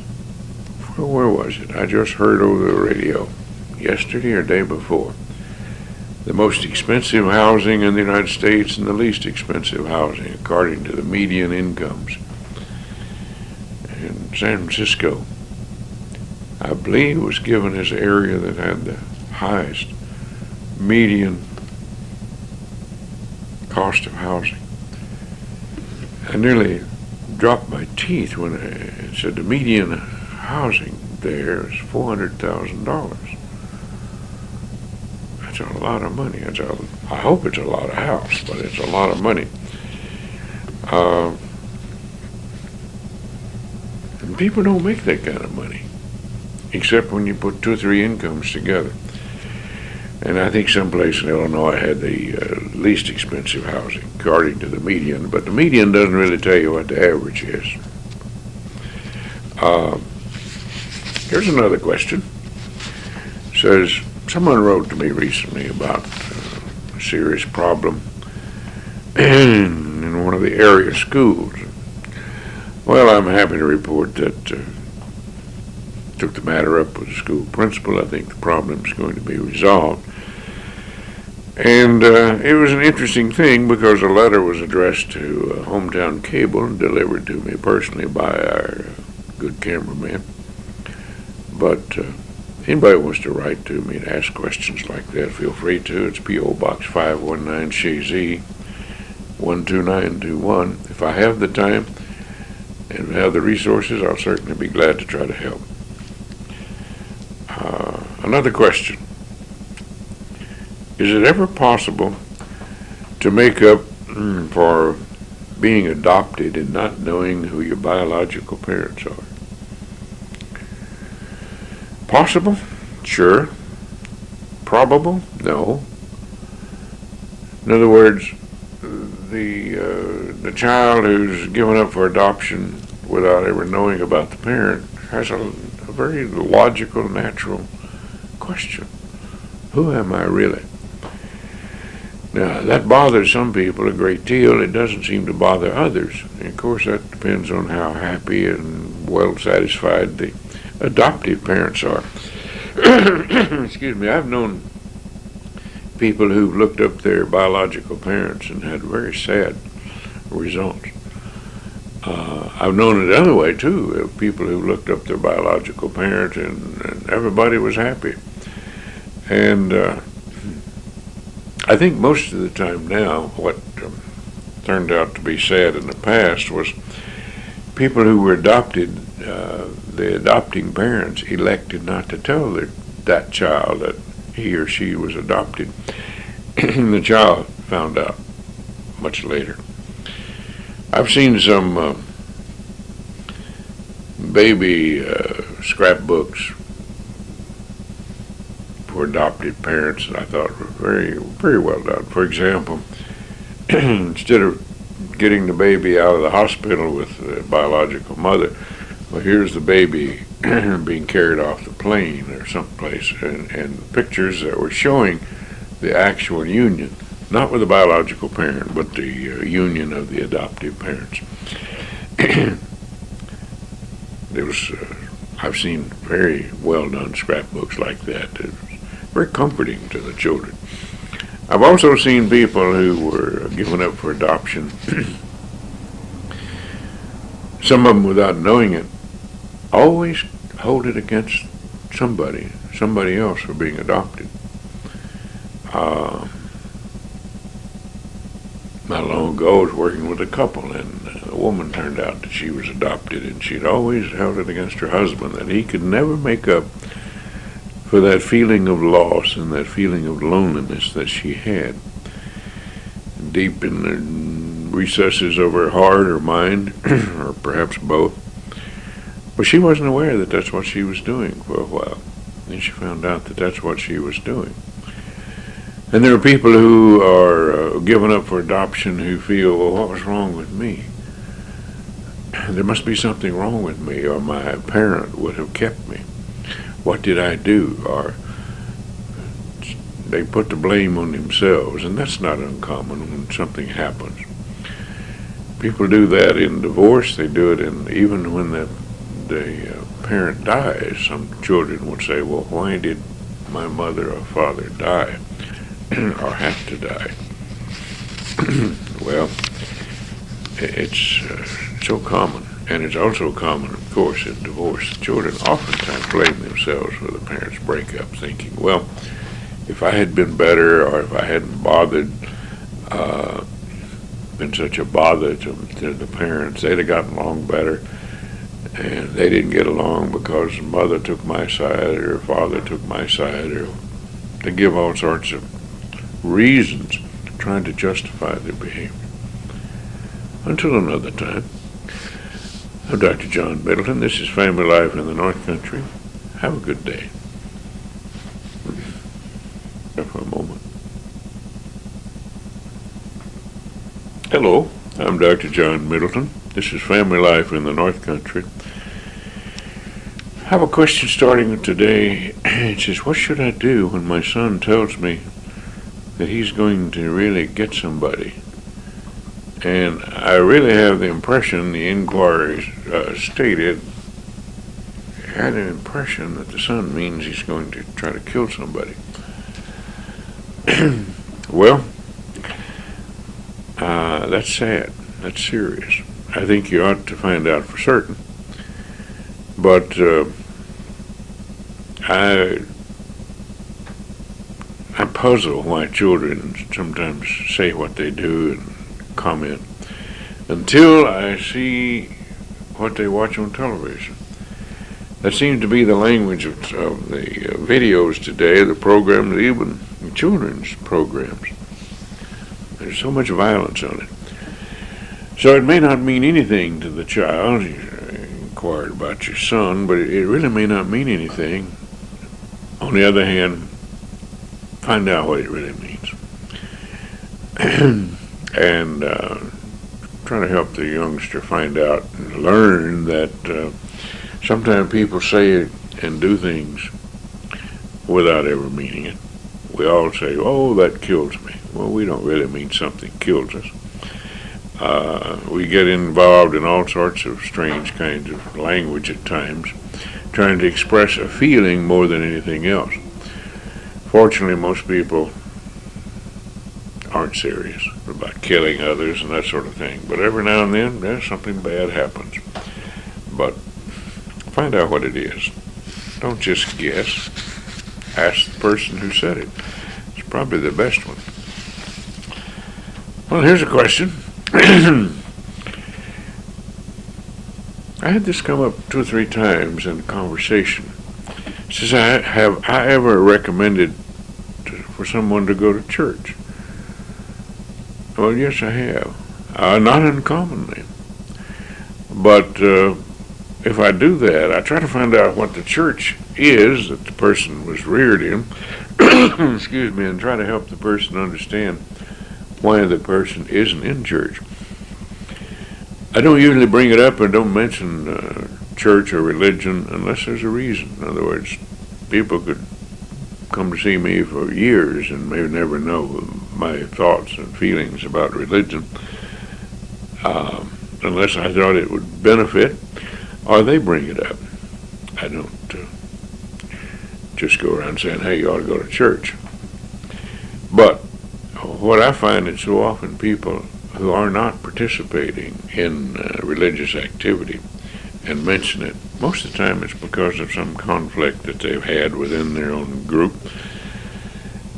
Where was it? I just heard over the radio yesterday or day before. The most expensive housing in the United States and the least expensive housing, according to the median incomes. In San Francisco, I believe, was given as the area that had the highest median cost of housing. I nearly dropped my teeth when it said the median housing there is $400,000. That's a lot of money. I hope it's a lot of house, but it's a lot of money. And people don't make that kind of money, except when you put 2 or 3 incomes together. And I think someplace in Illinois had the least expensive housing, according to the median, but the median doesn't really tell you what the average is. Here's another question. It says, Someone wrote to me recently about a serious problem in one of the area schools. Well, I'm happy to report that took the matter up with the school principal. I think the problem is going to be resolved. And it was an interesting thing because a letter was addressed to Hometown Cable and delivered to me personally by our good cameraman. But anybody who wants to write to me to ask questions like that, feel free to. It's P.O. Box 519 Shazy 12921. If I have the time and have the resources, I'll certainly be glad to try to help. Another question. Is it ever possible to make up for being adopted and not knowing who your biological parents are? Possible? Sure. Probable? No. In other words, the child who's given up for adoption without ever knowing about the parent has a very logical, natural question. Who am I really? Now, that bothers some people a great deal. It doesn't seem to bother others. And of course, that depends on how happy and well satisfied the adoptive parents are. Excuse me. I've known people who've looked up their biological parents and had very sad results. I've known it the other way, too. People who looked up their biological parents and everybody was happy. And I think most of the time now, what turned out to be sad in the past was people who were adopted, the adopting parents elected not to tell that child that he or she was adopted. The child found out much later. I've seen some baby scrapbooks for adopted parents that I thought were very, very well done. For example, instead of getting the baby out of the hospital with the biological mother, well, here's the baby being carried off the plane or someplace, and pictures that were showing the actual union, not with the biological parent, but the union of the adoptive parents. There was, I've seen very well done scrapbooks like that. It was very comforting to the children. I've also seen people who were given up for adoption, some of them without knowing it, always hold it against somebody else for being adopted. Not long ago, I was working with a couple, and the woman turned out that she was adopted, and she'd always held it against her husband that he could never make up for that feeling of loss and that feeling of loneliness that she had deep in the recesses of her heart or mind, or perhaps both. But she wasn't aware that that's what she was doing for a while. Then she found out that that's what she was doing. And there are people who are given up for adoption who feel, well, what was wrong with me? There must be something wrong with me, or my parent would have kept me. What did I do? Or they put the blame on themselves, and that's not uncommon when something happens. People do that in divorce. They do it even when the parent dies. Some children would say, well, why did my mother or father die or have to die? Well, it's so common. And it's also common, of course, in divorce. Children oftentimes blame themselves for the parents' breakup, thinking, well, if I had been better, or if I hadn't bothered, been such a bother to the parents, they'd have gotten along better. And they didn't get along because mother took my side or father took my side, or they give all sorts of reasons trying to justify their behavior. Until another time. I'm Dr. John Middleton. This is Family Life in the North Country. Have a good day. For a moment. Hello, I'm Dr. John Middleton. This is Family Life in the North Country. I have a question starting today. It says, what should I do when my son tells me that he's going to really get somebody? And I really have the impression, the inquiry stated, had an impression that the son means he's going to try to kill somebody. Well, that's sad. That's serious. I think you ought to find out for certain. But I puzzle why children sometimes say what they do and comment until I see what they watch on television. That seems to be the language of the videos today, the programs, even the children's programs. There's so much violence on it. So it may not mean anything to the child. You inquired about your son, but it really may not mean anything. On the other hand, find out what it really means. And try to help the youngster find out and learn that sometimes people say and do things without ever meaning it. We all say, oh, that kills me. Well, we don't really mean something kills us. We get involved in all sorts of strange kinds of language at times, trying to express a feeling more than anything else. Fortunately, most people aren't serious about killing others and that sort of thing. But every now and then, something bad happens. But find out what it is. Don't just guess. Ask the person who said it. It's probably the best one. Well, here's a question. I had this come up 2 or 3 times in conversation. It says, have I ever recommended for someone to go to church? Well, yes, I have. Not uncommonly. But if I do that, I try to find out what the church is that the person was reared in, excuse me, and try to help the person understand why the person isn't in church. I don't usually bring it up or don't mention church or religion unless there's a reason. In other words, people could come to see me for years and may never know my thoughts and feelings about religion unless I thought it would benefit, or they bring it up. I don't just go around saying, hey, you ought to go to church. But what I find is so often people who are not participating in religious activity and mention it, most of the time it's because of some conflict that they've had within their own group.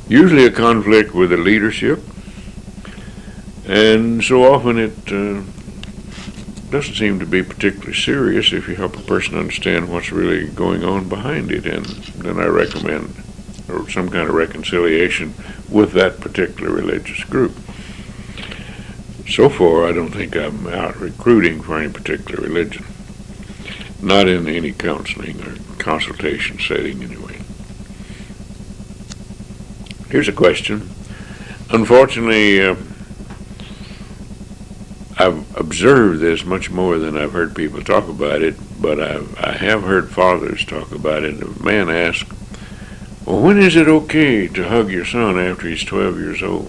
Usually a conflict with the leadership, and so often it doesn't seem to be particularly serious if you help a person understand what's really going on behind it, and then I recommend some kind of reconciliation with that particular religious group. So far, I don't think I'm out recruiting for any particular religion. Not in any counseling or consultation setting, anyway. Here's a question. Unfortunately, I've observed this much more than I've heard people talk about it, but I have heard fathers talk about it. A man asked, well, when is it okay to hug your son after he's 12 years old?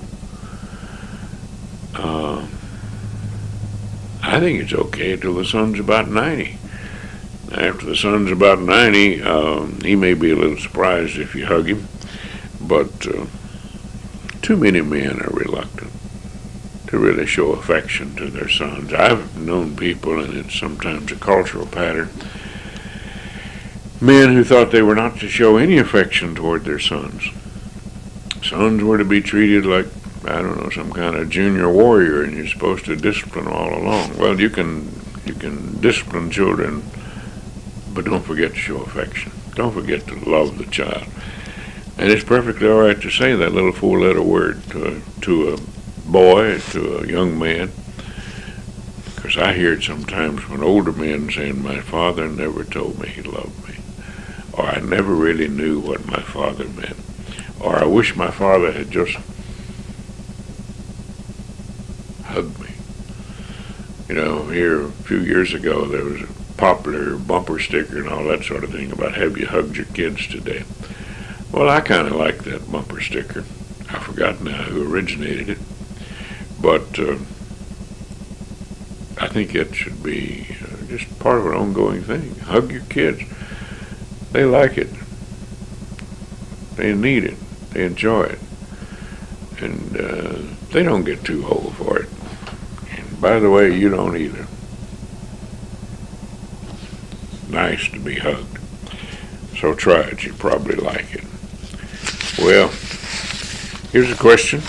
I think it's okay till the son's about 90. After the son's about 90, he may be a little surprised if you hug him, but too many men are reluctant to really show affection to their sons. I've known people, and it's sometimes a cultural pattern, men who thought they were not to show any affection toward their sons. Sons were to be treated like, I don't know, some kind of junior warrior, and you're supposed to discipline them all along. Well, you can discipline children, but don't forget to show affection. Don't forget to love the child. And it's perfectly all right to say that little 4-letter word to a boy, to a young man, because I hear it sometimes when older men saying, my father never told me he loved me, or I never really knew what my father meant, or I wish my father had just hugged me. You know, here a few years ago there was a popular bumper sticker and all that sort of thing about have you hugged your kids today. Well, I kind of like that bumper sticker. I forgot now who originated it, but I think it should be just part of an ongoing thing. Hug your kids. They like it. They need it. They enjoy it. And they don't get too old for it. And by the way, you don't either. Nice to be hugged. So try it. You probably like it. Well, here's a question.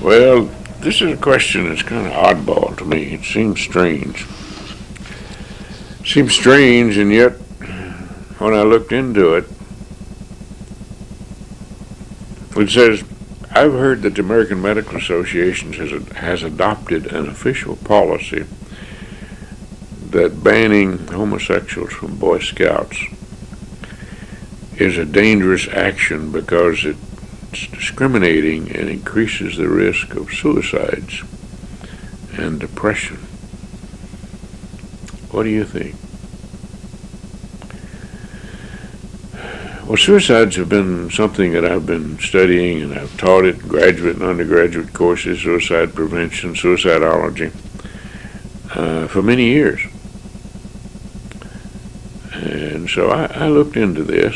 Well, this is a question that's kind of oddball to me. It seems strange. And yet, when I looked into it, it says, I've heard that the American Medical Association has adopted an official policy that banning homosexuals from Boy Scouts is a dangerous action because it's discriminating and increases the risk of suicides and depression. What do you think? Well, suicides have been something that I've been studying, and I've taught it in graduate and undergraduate courses, suicide prevention, suicidology, for many years. And so I looked into this,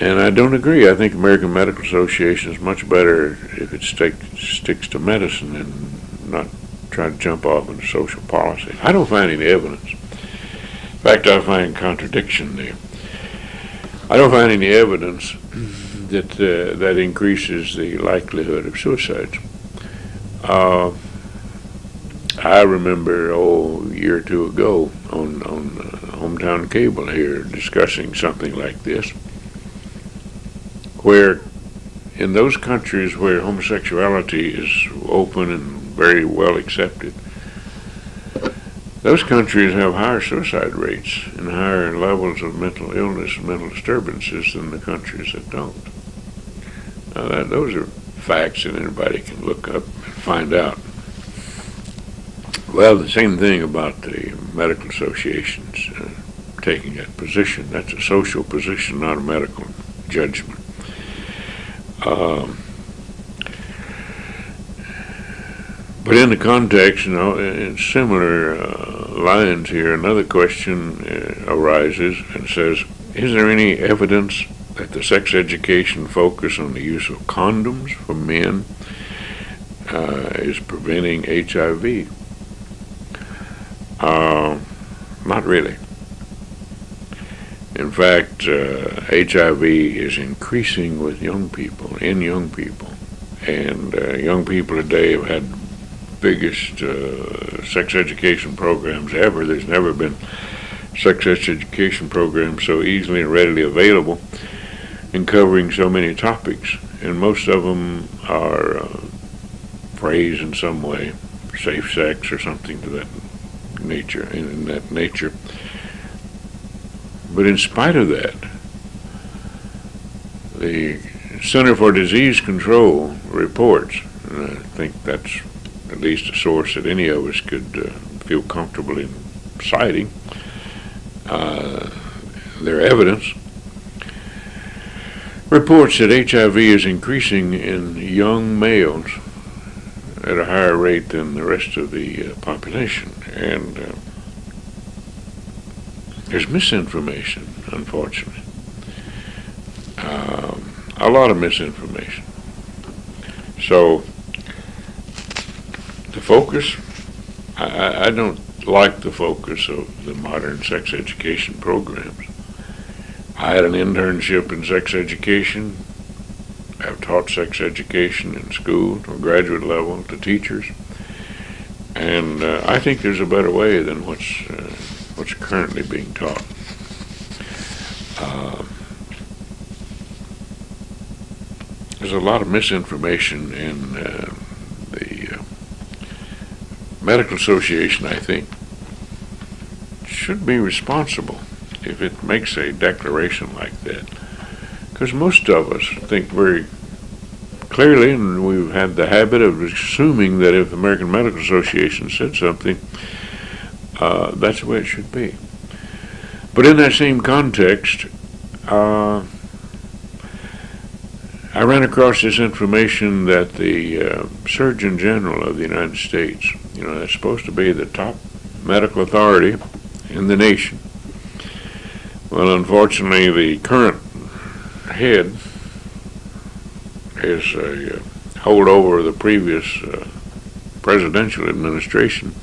and I don't agree. I think American Medical Association is much better if it sticks to medicine and not try to jump off into social policy. I don't find any evidence. In fact, I find contradiction there. I don't find any evidence that that increases the likelihood of suicides. I remember, a year or two ago on Hometown Cable here discussing something like this, where in those countries where homosexuality is open and very well accepted, those countries have higher suicide rates and higher levels of mental illness and mental disturbances than the countries that don't. Now, those are facts that anybody can look up and find out. Well, the same thing about the medical associations taking that position. That's a social position, not a medical judgment. But in the context, in similar lines here, another question arises and says, is there any evidence that the sex education focus on the use of condoms for men is preventing HIV? Not really. In fact, HIV is increasing with young people, and young people today have had biggest sex education programs ever. There's never been sex education programs so easily and readily available and covering so many topics. And most of them are phrased in some way, safe sex or something to that nature, in that nature. But in spite of that, the Center for Disease Control reports, and I think that's at least a source that any of us could feel comfortable in citing, their evidence, reports that HIV is increasing in young males at a higher rate than the rest of the population. And there's misinformation, unfortunately. A lot of misinformation. So the focus, I don't like the focus of the modern sex education programs. I had an internship in sex education. I've taught sex education in school or graduate level to teachers. And I think there's a better way than what's currently being taught. There's a lot of misinformation in the Medical Association, I think, should be responsible if it makes a declaration like that. Because most of us think very clearly, and we've had the habit of assuming that if the American Medical Association said something, That's the way it should be. But in that same context, I ran across this information that the Surgeon General of the United States, that's supposed to be the top medical authority in the nation. Well, unfortunately, the current head is a holdover of the previous presidential administration.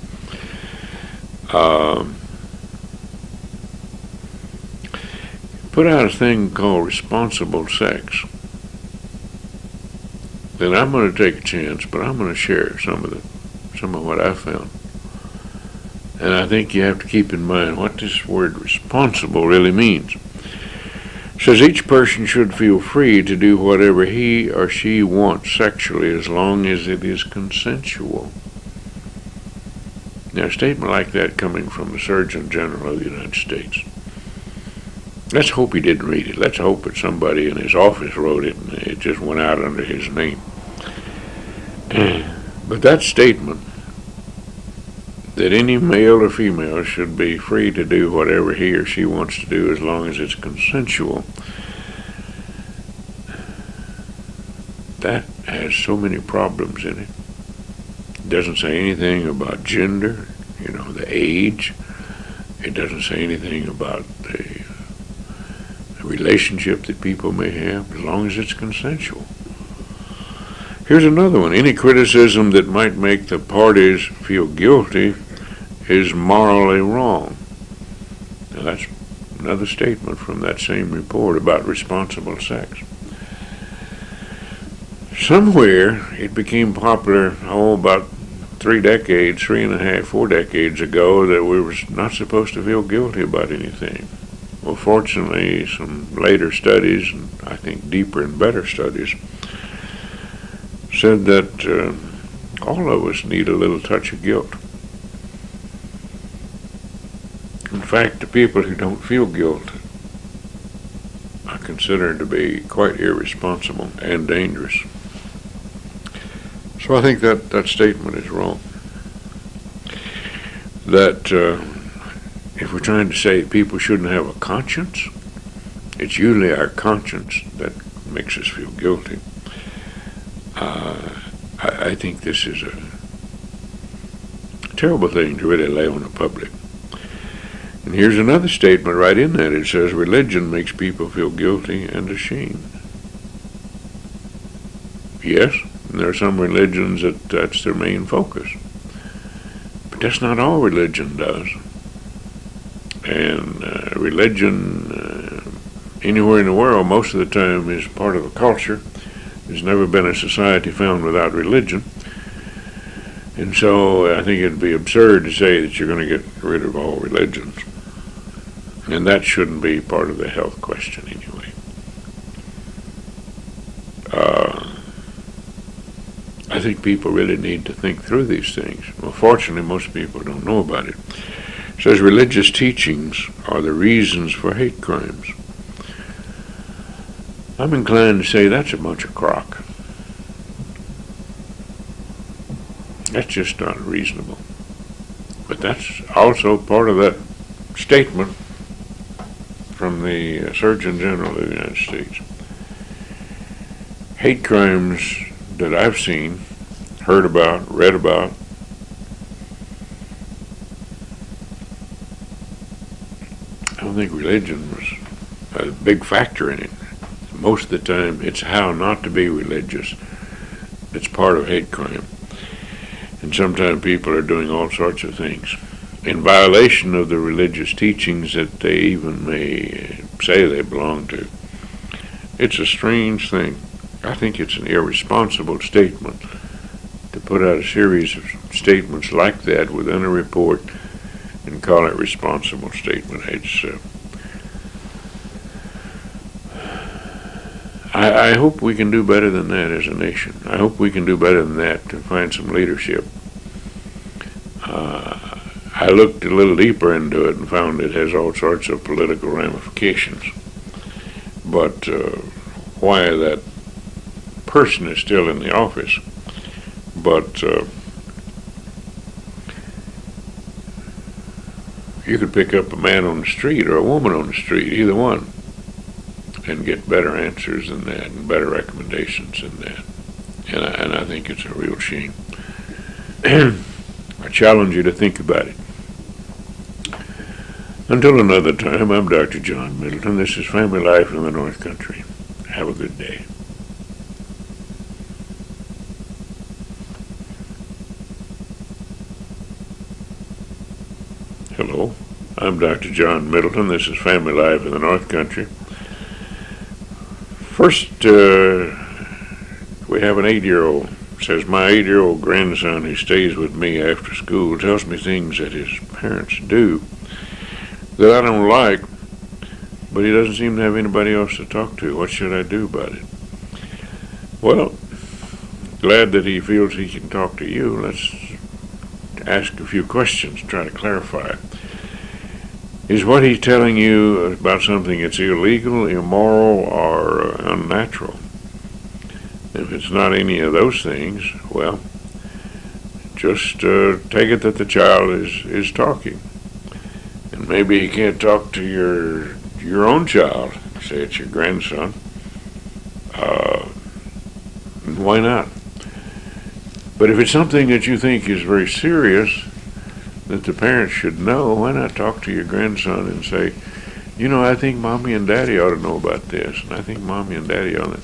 Put out a thing called responsible sex. Then I'm going to take a chance, but I'm going to share some of what I found. And I think you have to keep in mind what this word responsible really means. It says each person should feel free to do whatever he or she wants sexually as long as it is consensual. Now, a statement like that coming from the Surgeon General of the United States. Let's hope he didn't read it. Let's hope that somebody in his office wrote it and it just went out under his name. But that statement, that any male or female should be free to do whatever he or she wants to do as long as it's consensual, that has so many problems in it. It doesn't say anything about gender, the age. It doesn't say anything about the relationship that people may have, as long as it's consensual. Here's another one. Any criticism that might make the parties feel guilty is morally wrong. Now, that's another statement from that same report about responsible sex. Somewhere it became popular, about 3 decades, 3.5, 4 decades ago, that we were not supposed to feel guilty about anything. Well, fortunately, some later studies, and I think deeper and better studies, said that all of us need a little touch of guilt. In fact, the people who don't feel guilt are considered to be quite irresponsible and dangerous. So I think that statement is wrong. That if we're trying to say people shouldn't have a conscience, it's usually our conscience that makes us feel guilty. I think this is a terrible thing to really lay on the public. And here's another statement right in that. It says religion makes people feel guilty and ashamed. Yes, and there are some religions that's their main focus. But that's not all religion does. And religion, anywhere in the world, most of the time is part of a culture. There's never been a society found without religion. And so I think it'd be absurd to say that you're going to get rid of all religions. And that shouldn't be part of the health question anyway. I think people really need to think through these things. Well, fortunately, most people don't know about it. It says religious teachings are the reasons for hate crimes. I'm inclined to say that's a bunch of crock. That's just not reasonable. But that's also part of that statement from the Surgeon General of the United States. Hate crimes that I've seen, heard about, read about, I don't think religion was a big factor in it. Most of the time, it's how not to be religious that's part of hate crime. And sometimes people are doing all sorts of things in violation of the religious teachings that they even may say they belong to. It's a strange thing. I think it's an irresponsible statement to put out a series of statements like that within a report and call it responsible statement. I hope we can do better than that as a nation. I hope we can do better than that to find some leadership. I looked a little deeper into it and found it has all sorts of political ramifications. But why that person is still in the office. But you could pick up a man on the street or a woman on the street, either one, and get better answers than that and better recommendations than that. And I think it's a real shame. I challenge you to think about it. Until another time, I'm Dr. John Middleton. This is Family Life in the North Country. Have a good day. Hello, I'm Dr. John Middleton. This is Family Life in the North Country. First, we have an 8-year-old. Says, my 8-year-old grandson who stays with me after school tells me things that his parents do that I don't like, but he doesn't seem to have anybody else to talk to. What should I do about it? Well, glad that he feels he can talk to you. Let's ask a few questions, try to clarify. Is what he's telling you about something that's illegal, immoral, or unnatural? If it's not any of those things, well, just take it that the child is talking. And maybe he can't talk to your own child, say it's your grandson. Why not? But if it's something that you think is very serious, that the parents should know, why not talk to your grandson and say, I think Mommy and Daddy ought to know about this, and I think Mommy and Daddy ought to.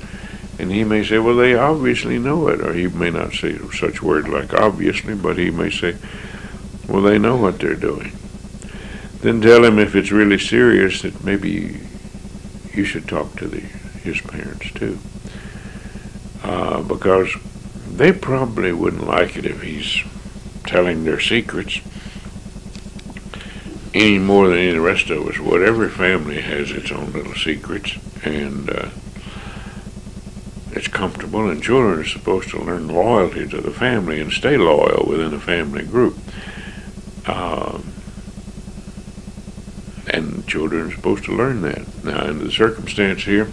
And he may say, well, they obviously know it, or he may not say such words like obviously, but he may say, well, they know what they're doing. Then tell him if it's really serious that maybe you should talk to his parents too. Because they probably wouldn't like it if he's telling their secrets any more than any of the rest of us would. Every family has its own little secrets, and it's comfortable, and children are supposed to learn loyalty to the family and stay loyal within a family group. And children are supposed to learn that. Now, in the circumstance here,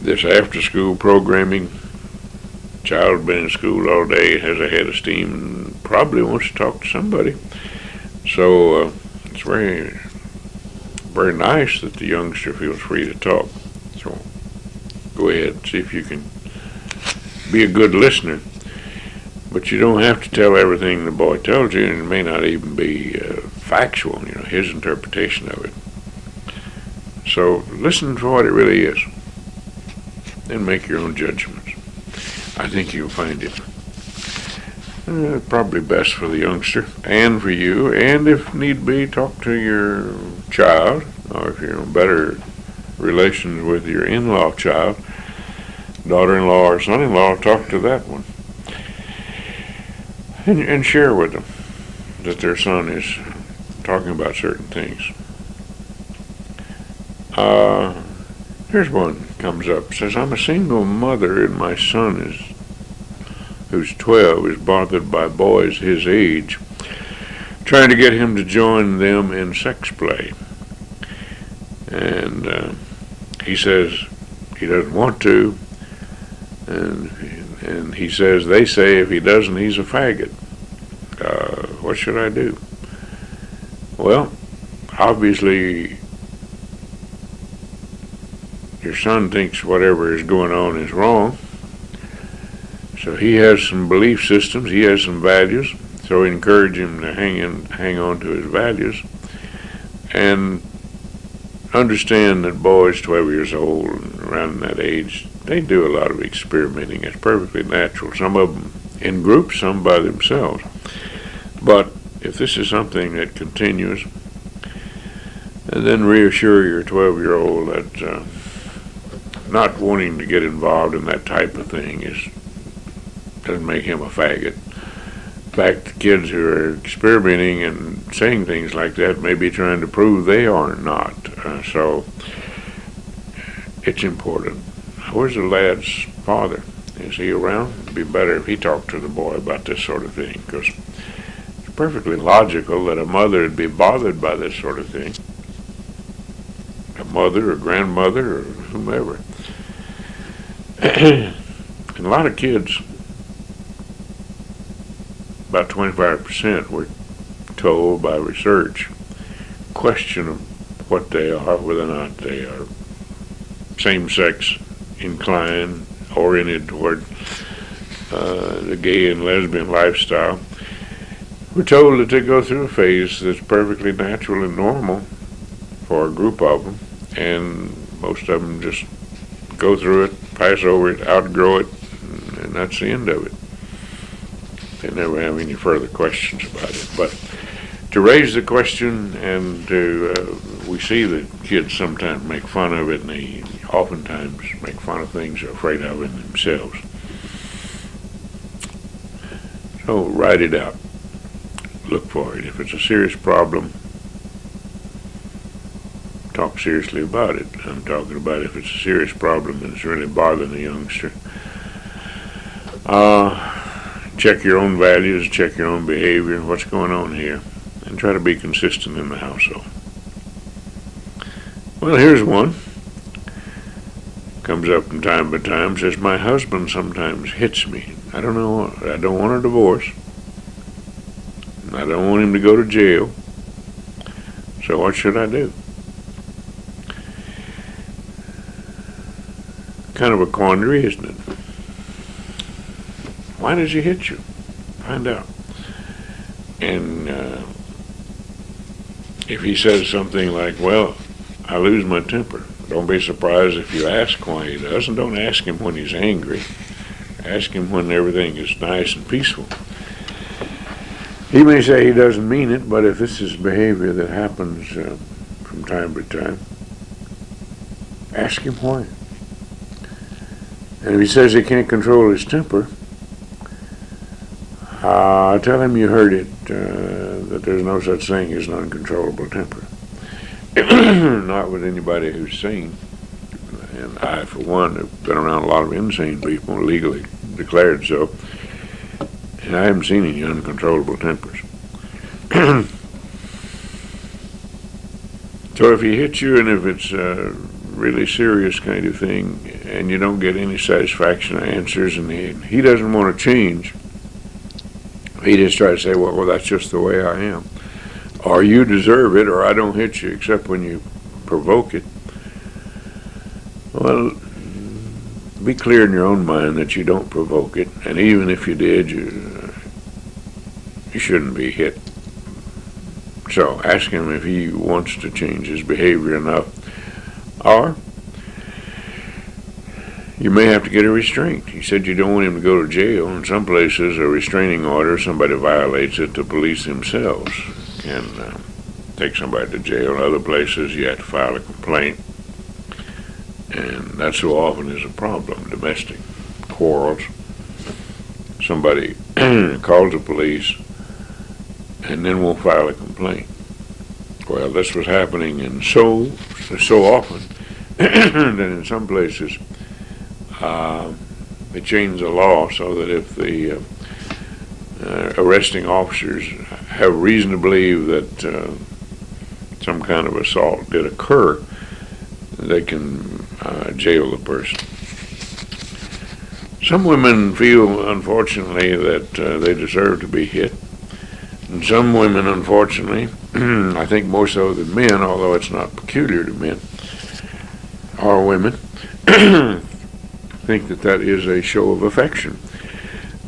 this after-school programming, child been in school all day, has a head of steam, and probably wants to talk to somebody. So it's very, very nice that the youngster feels free to talk. So go ahead, see if you can be a good listener. But you don't have to tell everything the boy tells you, and it may not even be factual, his interpretation of it. So listen for what it really is, and make your own judgments. I think you'll find it probably best for the youngster and for you, and if need be, talk to your child, or if you're in better relations with your in-law child, daughter-in-law or son-in-law, talk to that one. And share with them that their son is talking about certain things. Here's one comes up. It says, I'm a single mother, and my son who's 12, is bothered by boys his age, trying to get him to join them in sex play. And he says he doesn't want to, and he says, they say if he doesn't, he's a faggot. What should I do? Well, obviously, your son thinks whatever is going on is wrong. So he has some belief systems, he has some values, so encourage him to hang on to his values. And understand that boys 12 years old and around that age, they do a lot of experimenting. It's perfectly natural. Some of them in groups, some by themselves. But if this is something that continues, and then reassure your 12-year-old that not wanting to get involved in that type of thing doesn't make him a faggot. In fact, the kids who are experimenting and saying things like that may be trying to prove they are not. So it's important. Where's the lad's father? Is he around? It'd be better if he talked to the boy about this sort of thing, because it's perfectly logical that a mother would be bothered by this sort of thing. A mother or grandmother or whomever. And a lot of kids, about 25%, we're told by research, question of what they are, whether or not they are same-sex inclined, oriented toward the gay and lesbian lifestyle. We're told that they go through a phase that's perfectly natural and normal for a group of them, and most of them just go through it, pass over it, outgrow it, and that's the end of it. They never have any further questions about it. But to raise the question, and we see that kids sometimes make fun of it, and they oftentimes make fun of things they're afraid of in themselves. So write it out. Look for it. If it's a serious problem, talk seriously about it. I'm talking about if it's a serious problem and it's really bothering the youngster. Check your own values, check your own behavior, what's going on here, and try to be consistent in the household. Well, here's one. Comes up from time to time, says, my husband sometimes hits me. I don't want a divorce. I don't want him to go to jail. So what should I do? Kind of a quandary, isn't it? Why does he hit you? Find out. And if he says something like, well, I lose my temper, don't be surprised if you ask why he does, and don't ask him when he's angry. Ask him when everything is nice and peaceful. He may say he doesn't mean it, but if this is behavior that happens from time to time, ask him why. And if he says he can't control his temper, tell him you heard it, that there's no such thing as an uncontrollable temper. Not with anybody who's sane. And I, for one, have been around a lot of insane people, legally declared so, and I haven't seen any uncontrollable tempers. So if he hits you, and if it's a really serious kind of thing, and you don't get any satisfaction or answers, and he doesn't want to change, he just tries to say, well, that's just the way I am. Or you deserve it, or I don't hit you except when you provoke it. Well, be clear in your own mind that you don't provoke it, and even if you did, you shouldn't be hit. So ask him if he wants to change his behavior enough, or you may have to get a restraint. He said you don't want him to go to jail. In some places, a restraining order, somebody violates it, the police themselves can take somebody to jail. In other places, you have to file a complaint. And that so often is a problem, domestic quarrels. Somebody calls the police and then won't file a complaint. Well, this was happening and so often that in some places they changed the law so that if the arresting officers have reason to believe that some kind of assault did occur, they can jail the person. Some women feel, unfortunately, that they deserve to be hit. And some women, unfortunately, I think more so than men, although it's not peculiar to men or women, think that that is a show of affection,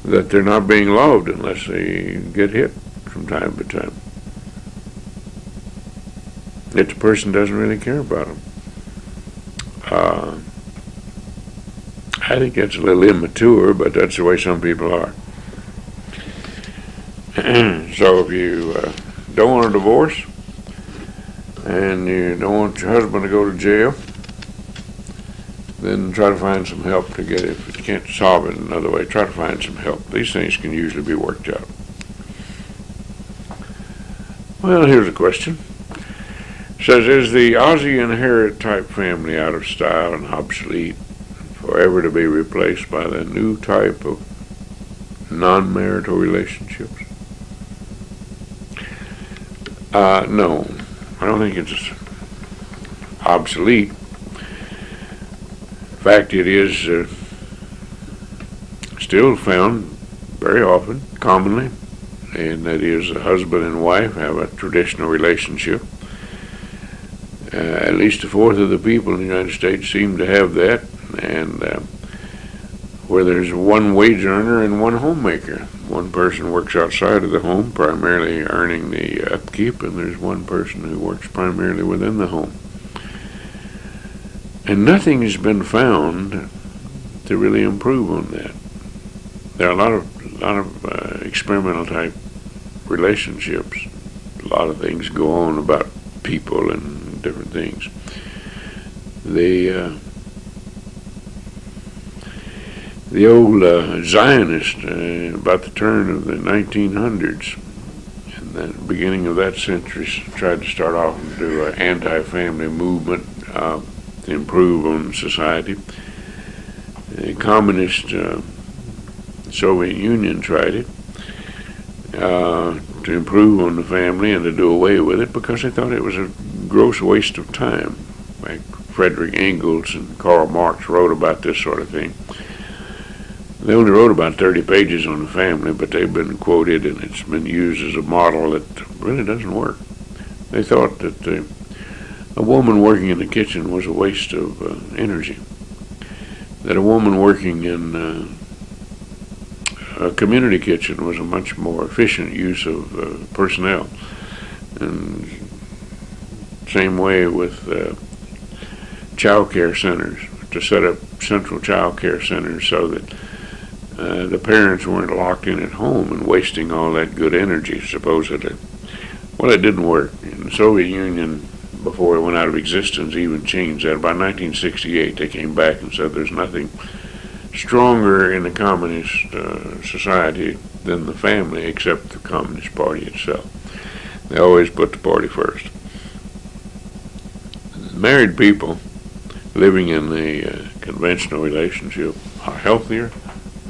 that they're not being loved unless they get hit from time to time. That the person doesn't really care about them. I think that's a little immature, but that's the way some people are. So if you don't want a divorce and you don't want your husband to go to jail, then try to find some help to get it. If you can't solve it another way, try to find some help. These things can usually be worked out. Well, here's a question. It says, is the Ozzie and Harriet type family out of style and obsolete, forever to be replaced by the new type of non-marital relationships? No, I don't think it's obsolete. In fact, it is still found very often, commonly, and that is a husband and wife have a traditional relationship, At least a fourth of the people in the United States seem to have that, and where there's one wage earner and one homemaker. One person works outside of the home, primarily earning the upkeep, and there's one person who works primarily within the home. And nothing has been found to really improve on that. There are a lot of experimental type relationships. A lot of things go on about people and different things. The old Zionist, about the turn of the 1900s, and the beginning of that century, tried to start off and do an anti-family movement to improve on society. The communist Soviet Union tried it to improve on the family and to do away with it because they thought it was a gross waste of time. Like Frederick Engels and Karl Marx wrote about this sort of thing. They only wrote about 30 pages on the family, but they've been quoted and it's been used as a model that really doesn't work. They thought that a woman working in the kitchen was a waste of energy. That a woman working in a community kitchen was a much more efficient use of personnel. And same way with child care centers, to set up central child care centers so that the parents weren't locked in at home and wasting all that good energy, supposedly. Well, it didn't work. In the Soviet Union, before it went out of existence, even changed that. About 1968, they came back and said there's nothing stronger in the communist society than the family, except the Communist Party itself. They always put the party first. Married people living in a conventional relationship are healthier,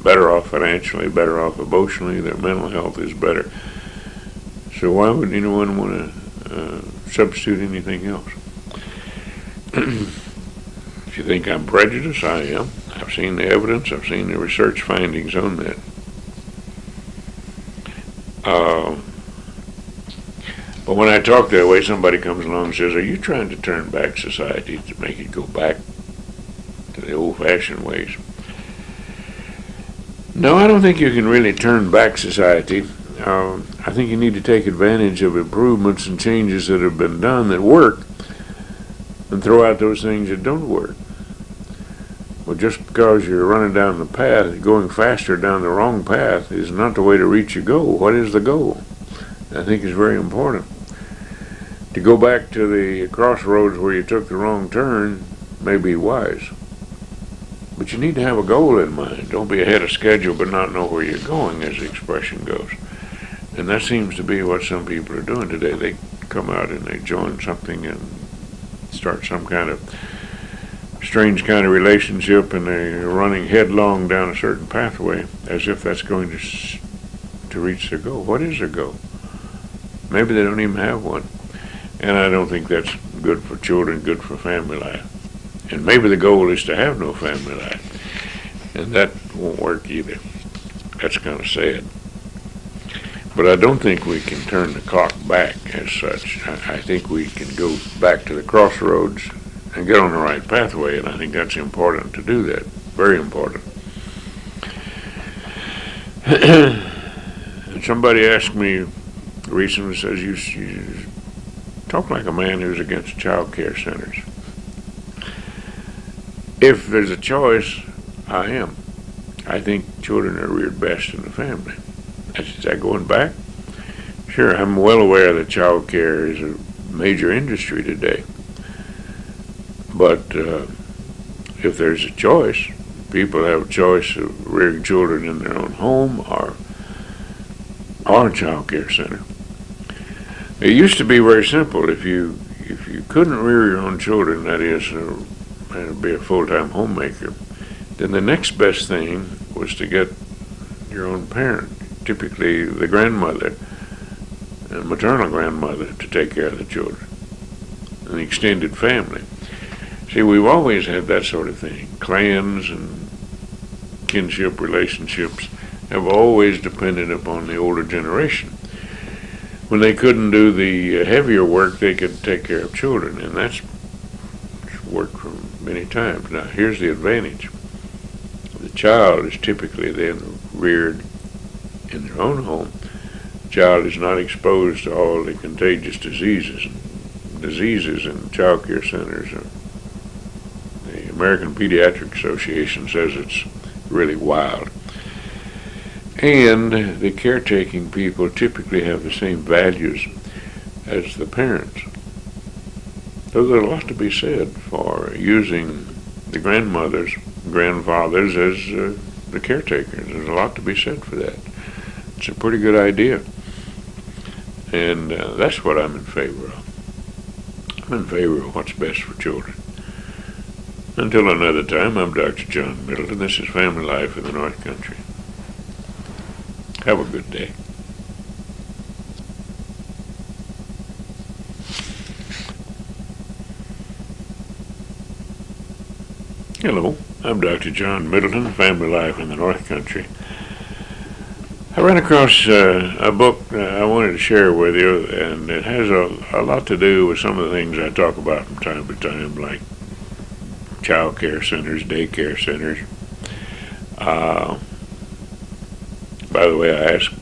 better off financially, better off emotionally, their mental health is better. So why would anyone want to substitute anything else? If you think I'm prejudiced, I am. I've seen the evidence, I've seen the research findings on that. But when I talk that way, somebody comes along and says, are you trying to turn back society to make it go back to the old-fashioned ways? No, I don't think you can really turn back society. I think you need to take advantage of improvements and changes that have been done that work and throw out those things that don't work. Well, just because you're running down the path, going faster down the wrong path is not the way to reach your goal. What is the goal? I think it's very important. To go back to the crossroads where you took the wrong turn may be wise. But you need to have a goal in mind. Don't be ahead of schedule but not know where you're going, as the expression goes. And that seems to be what some people are doing today. They come out and they join something and start some kind of strange kind of relationship, and they're running headlong down a certain pathway as if that's going to reach their goal. What is their goal? Maybe they don't even have one. And I don't think that's good for children, good for family life. And maybe the goal is to have no family life. And that won't work either. That's kind of sad. But I don't think we can turn the clock back as such. I think we can go back to the crossroads and get on the right pathway, and I think that's important to do that. Very important. And somebody asked me recently, says, you talk like a man who's against child care centers. If there's a choice, I am. I think children are reared best in the family. Is that going back? Sure, I'm well aware that child care is a major industry today. But if there's a choice, people have a choice of rearing children in their own home or a child care center. It used to be very simple. If you couldn't rear your own children, that is, be a full-time homemaker, then the next best thing was to get your own parent, typically the grandmother and maternal grandmother, to take care of the children, an extended family. See, we've always had that sort of thing. Clans and kinship relationships have always depended upon the older generation. when they couldn't do the heavier work, they could take care of children, and that's worked for many times. Now, here's the advantage. The child is typically then reared in their own home. The child is not exposed to all the contagious diseases in child care centers. The American Pediatric Association says it's really wild. And the caretaking people typically have the same values as the parents. So there's a lot to be said for using the grandfathers as the caretakers. There's a lot to be said for that. It's a pretty good idea. And that's what I'm in favor of. I'm in favor of what's best for children. Until another time, I'm Dr. John Middleton. This is Family Life in the North Country. Have a good day. Hello, I'm Dr. John Middleton, Family Life in the North Country. I ran across a book I wanted to share with you, and it has a lot to do with some of the things I talk about from time to time, like child care centers, daycare centers. By the way, I asked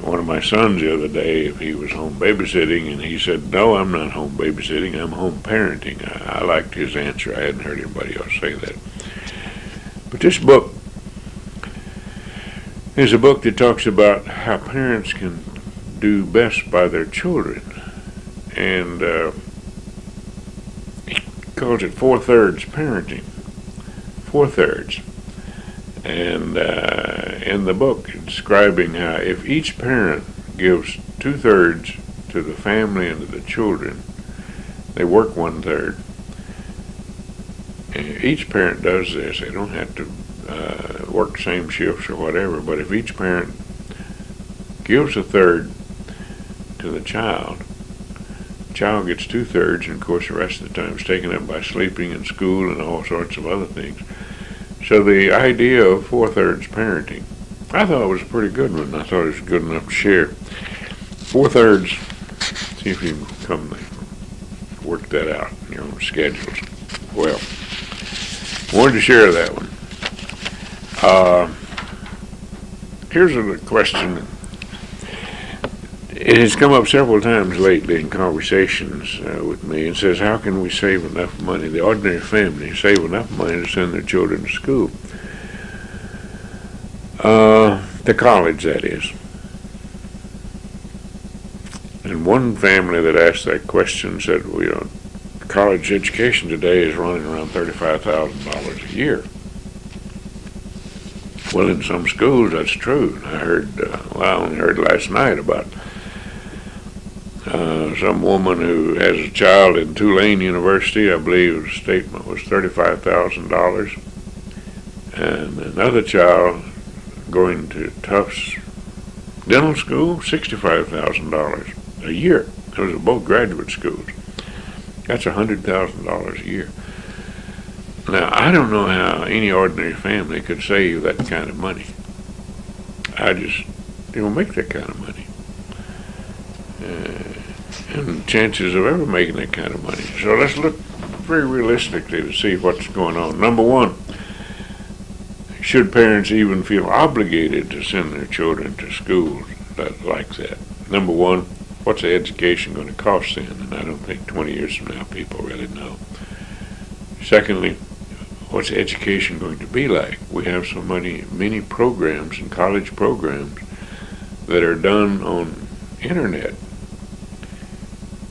one of my sons the other day if he was home babysitting, and he said, "No, I'm not home babysitting, I'm home parenting." I liked his answer. I hadn't heard anybody else say that. But this book is a book that talks about how parents can do best by their children, and he calls it 4/3 parenting. 4/3. And in the book, describing how if each parent gives 2/3 to the family and to the children, they work 1/3. And each parent does this. They don't have to work the same shifts or whatever, but if each parent gives 1/3 to the child gets 2/3, and of course the rest of the time is taken up by sleeping and school and all sorts of other things. So the idea of 4/3 parenting, I thought it was a pretty good one. I thought it was good enough to share. 4/3, see if you can come work that out in your own schedules. Well, I wanted to share that one. Here's a question. It has come up several times lately in conversations with me, and says, how can we save enough money, the ordinary family, save enough money to send their children to school? To college, that is. And one family that asked that question said, well, college education today is running around $35,000 a year. Well, in some schools, that's true. I only heard last night about some woman who has a child in Tulane University. I believe the statement was $35,000. And another child going to Tufts Dental School, $65,000 a year. Those are both graduate schools. That's $100,000 a year. Now, I don't know how any ordinary family could save that kind of money. I just don't make that kind of money. And chances of ever making that kind of money. So let's look very realistically to see what's going on. Number one, should parents even feel obligated to send their children to schools like that? Number one, what's the education going to cost then? And I don't think 20 years from now people really know. Secondly, what's education going to be like? We have so many programs and college programs that are done on internet.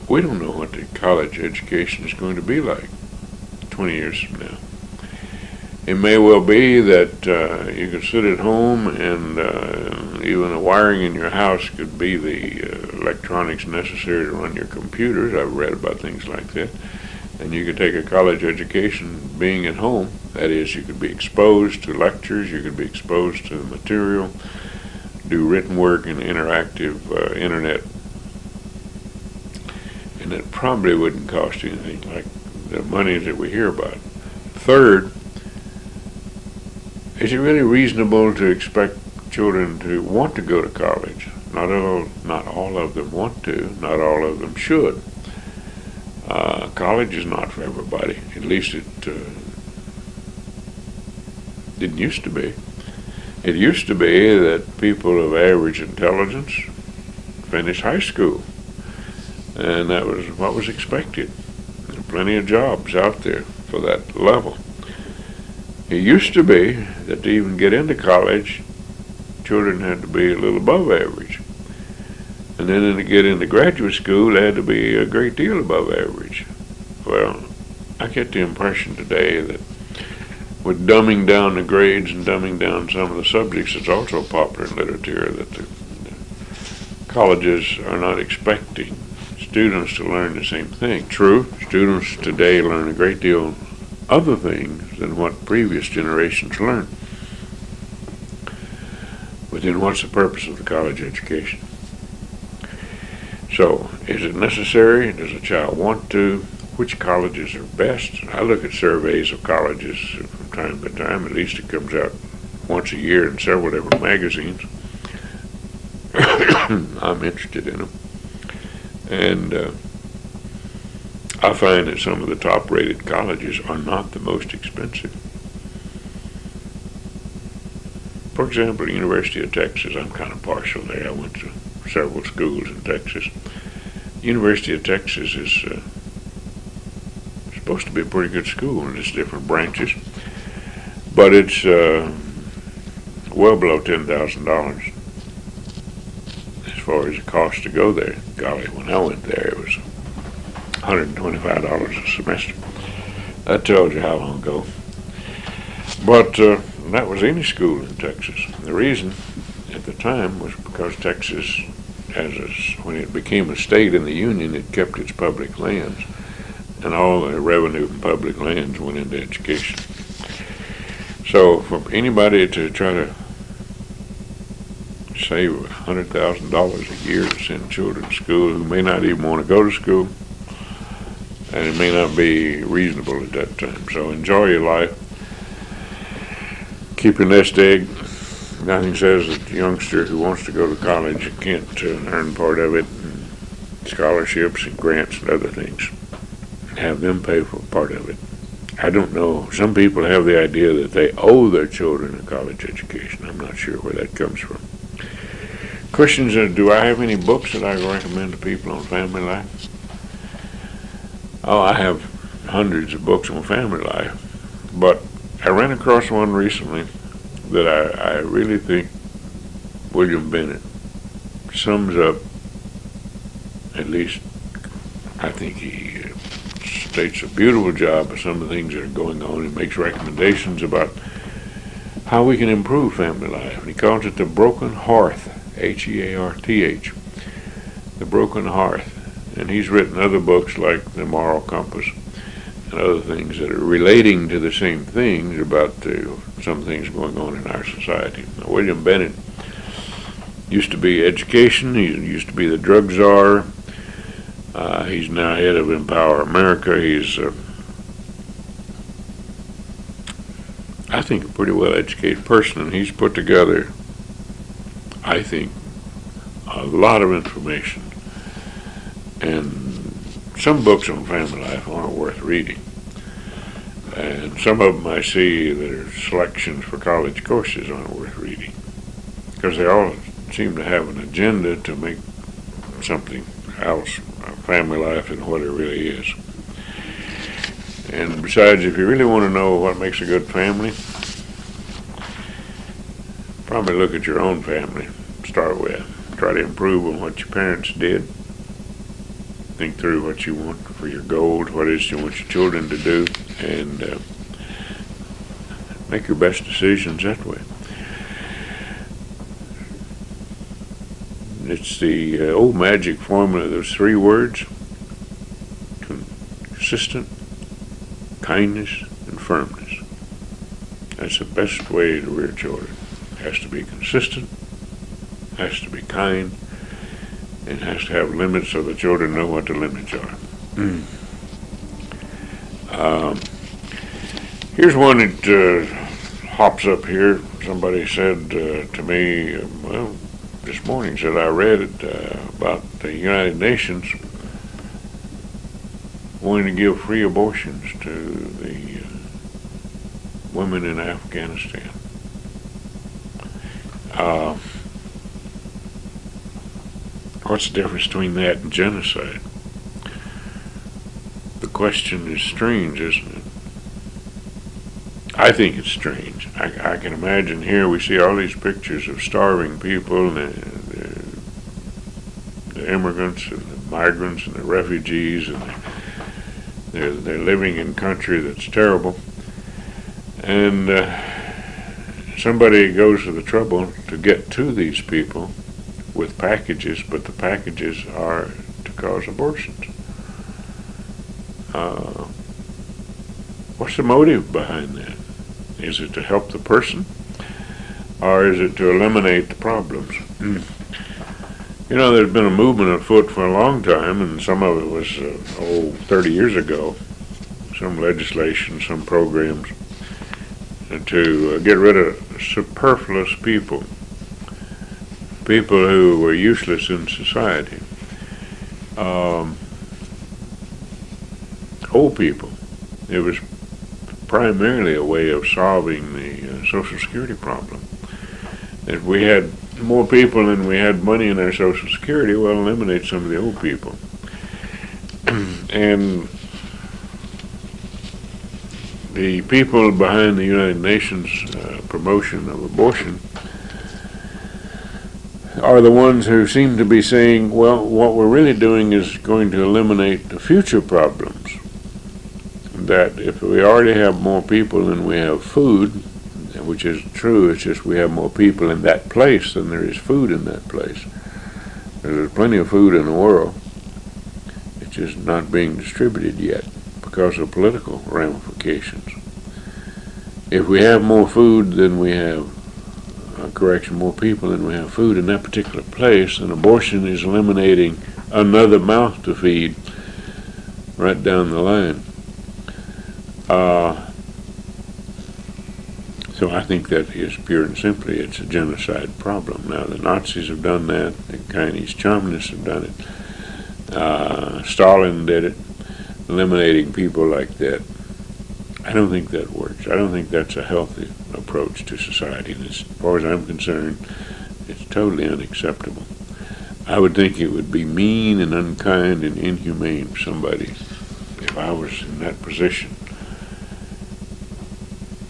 We don't know what the college education is going to be like 20 years from now. It may well be that you can sit at home and even the wiring in your house could be the electronics necessary to run your computers. I've read about things like that. And you could take a college education being at home. That is, you could be exposed to lectures, you could be exposed to material, do written work in interactive internet. And it probably wouldn't cost you anything like the money that we hear about. Third, is it really reasonable to expect children to want to go to college? Not all of them want to. Not all of them should. College is not for everybody. At least it didn't used to be. It used to be that people of average intelligence finished high school, and that was what was expected. There were plenty of jobs out there for that level. It used to be that to even get into college, children had to be a little above average. And then to get into graduate school, they had to be a great deal above average. Well, I get the impression today that with dumbing down the grades and dumbing down some of the subjects, it's also popular in literature that the colleges are not expecting students to learn the same thing. True, students today learn a great deal other things than what previous generations learned. But then what's the purpose of the college education? So, is it necessary? Does a child want to? Which colleges are best? I look at surveys of colleges from time to time. At least it comes out once a year in several different magazines. I'm interested in them. And I find that some of the top-rated colleges are not the most expensive. For example, the University of Texas, I'm kind of partial there. I went to several schools in Texas. University of Texas is supposed to be a pretty good school in its different branches, but it's well below $10,000 as far as the cost to go there. Golly, when I went there, it was $125 a semester. That tells you how long ago. But that was any school in Texas. The reason at the time was because Texas, when it became a state in the Union, it kept its public lands, and all the revenue from public lands went into education. So for anybody to try to save $100,000 a year to send children to school who may not even want to go to school, and it may not be reasonable at that time. So enjoy your life. Keep your nest egg. Nothing says that the youngster who wants to go to college can't earn part of it, and scholarships and grants and other things. Have them pay for part of it. I don't know. Some people have the idea that they owe their children a college education. I'm not sure where that comes from. Questions are, do I have any books that I recommend to people on family life? Oh, I have hundreds of books on family life, but I ran across one recently that I really think William Bennett sums up, at least I think he states a beautiful job of some of the things that are going on. He makes recommendations about how we can improve family life. And he calls it the broken hearth, Hearth, the broken hearth. And he's written other books like The Moral Compass and other things that are relating to the same things about some things going on in our society. Now, William Bennett used to be education. He used to be the drug czar. He's now head of Empower America. He's, I think, a pretty well-educated person, and he's put together, I think, a lot of information. And some books on family life aren't worth reading. And some of them I see that are selections for college courses aren't worth reading, because they all seem to have an agenda to make something else, family life, than what it really is. And besides, if you really want to know what makes a good family, probably look at your own family. Start with. Try to improve on what your parents did. Think through what you want for your goals, what it is you want your children to do, and make your best decisions that way. It's the old magic formula, those three words: consistent, kindness, and firmness. That's the best way to rear children. It has to be consistent, has to be kind, and has to have limits so the children know what the limits are. Here's one that hops up here. Somebody said to me, well, this morning said I read it about the United Nations wanting to give free abortions to the women in Afghanistan. What's the difference between that and genocide? The question is strange, isn't it? I think it's strange. I can imagine here we see all these pictures of starving people, and the immigrants and the migrants and the refugees, and they're living in country that's terrible. And somebody goes to the trouble to get to these people with packages, but the packages are to cause abortions. What's the motive behind that? Is it to help the person, or is it to eliminate the problems? You know, there's been a movement afoot for a long time, and some of it was 30 years ago, some legislation, some programs, to get rid of superfluous people who were useless in society. Old people. It was primarily a way of solving the Social Security problem. If we had more people and we had money in our Social Security, we'll eliminate some of the old people. And the people behind the United Nations promotion of abortion are the ones who seem to be saying, well, what we're really doing is going to eliminate the future problems. That if we already have more people than we have food, which is true, it's just we have more people in that place than there is food in that place. There's plenty of food in the world. It's just not being distributed yet because of political ramifications. If we have more food than we have, more people than we have food in that particular place, then abortion is eliminating another mouth to feed right down the line. So I think that is pure and simply, it's a genocide problem. Now the Nazis have done that, the Chinese communists have done it, Stalin did it, eliminating people like that. I don't think that works. I don't think that's a healthy approach to society, and as far as I'm concerned, it's totally unacceptable. I would think it would be mean and unkind and inhumane for somebody, if I was in that position,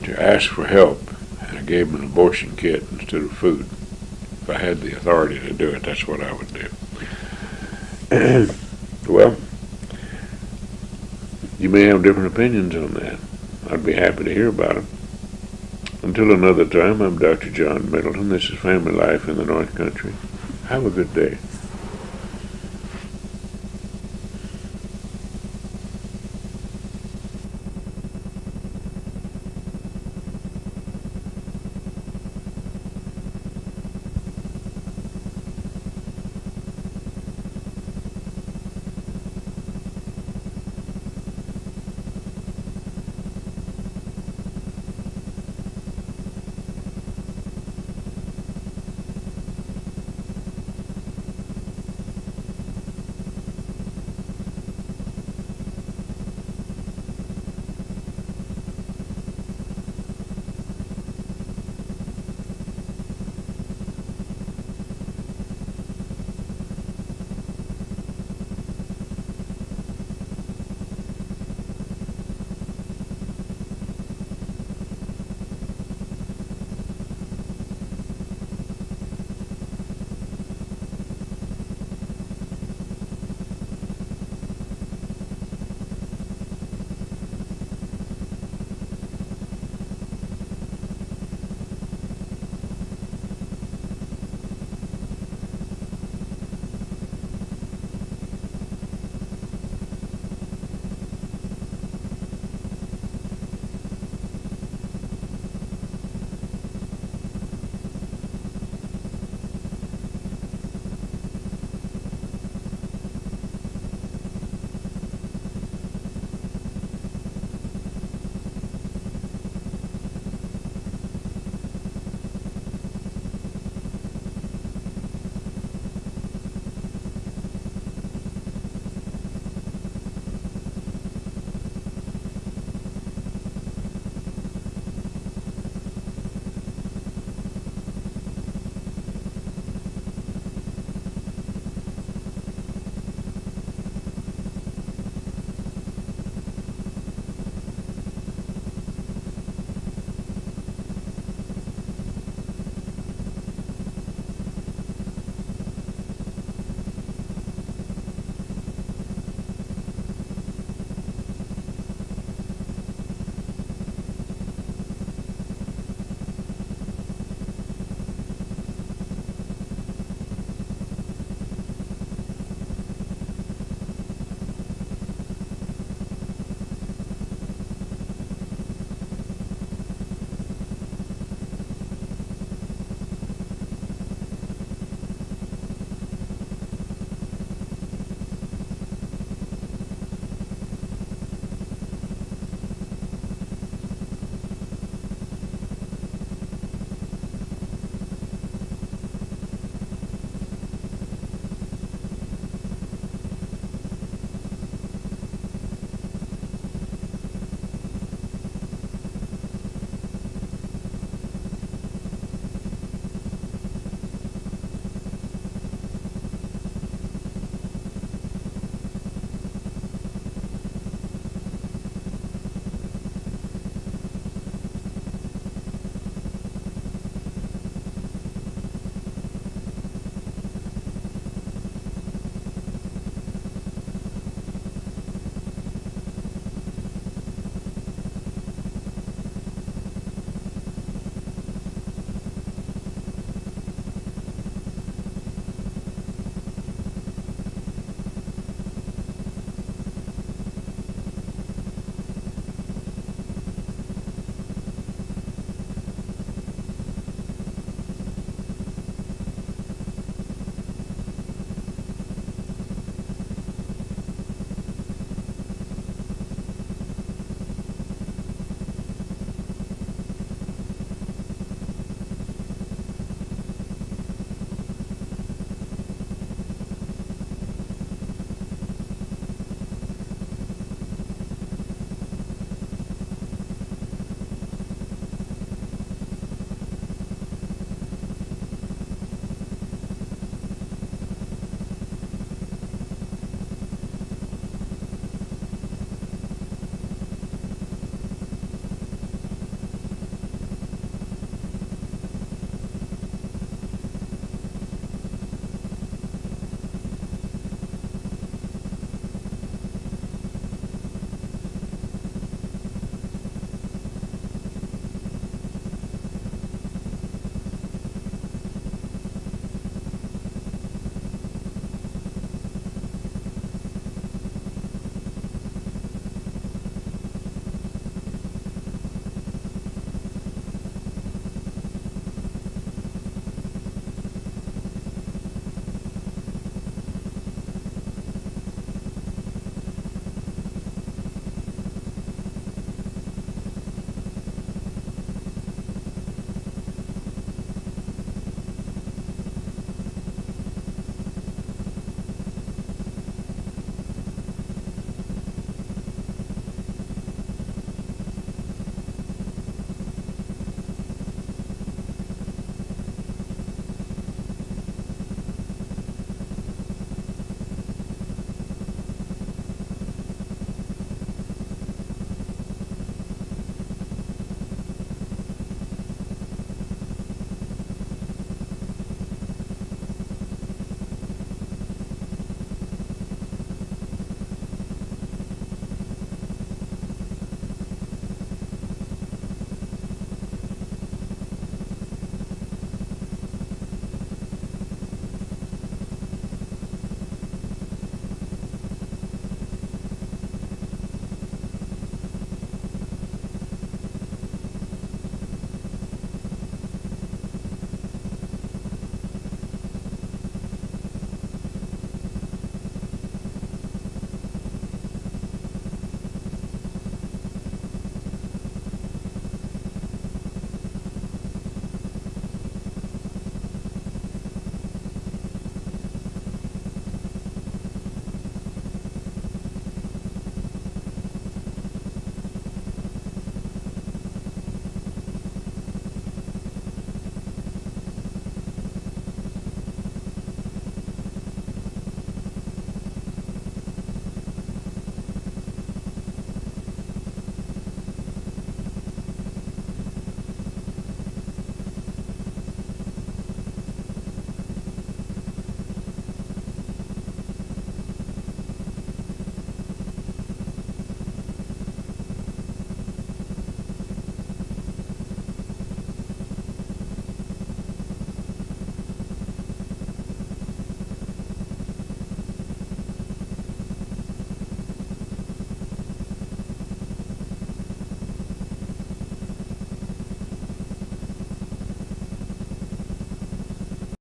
to ask for help, and I gave them an abortion kit instead of food. If I had the authority to do it, that's what I would do. Well, you may have different opinions on that. I'd be happy to hear about them. Until another time, I'm Dr. John Middleton. This is Family Life in the North Country. Have a good day.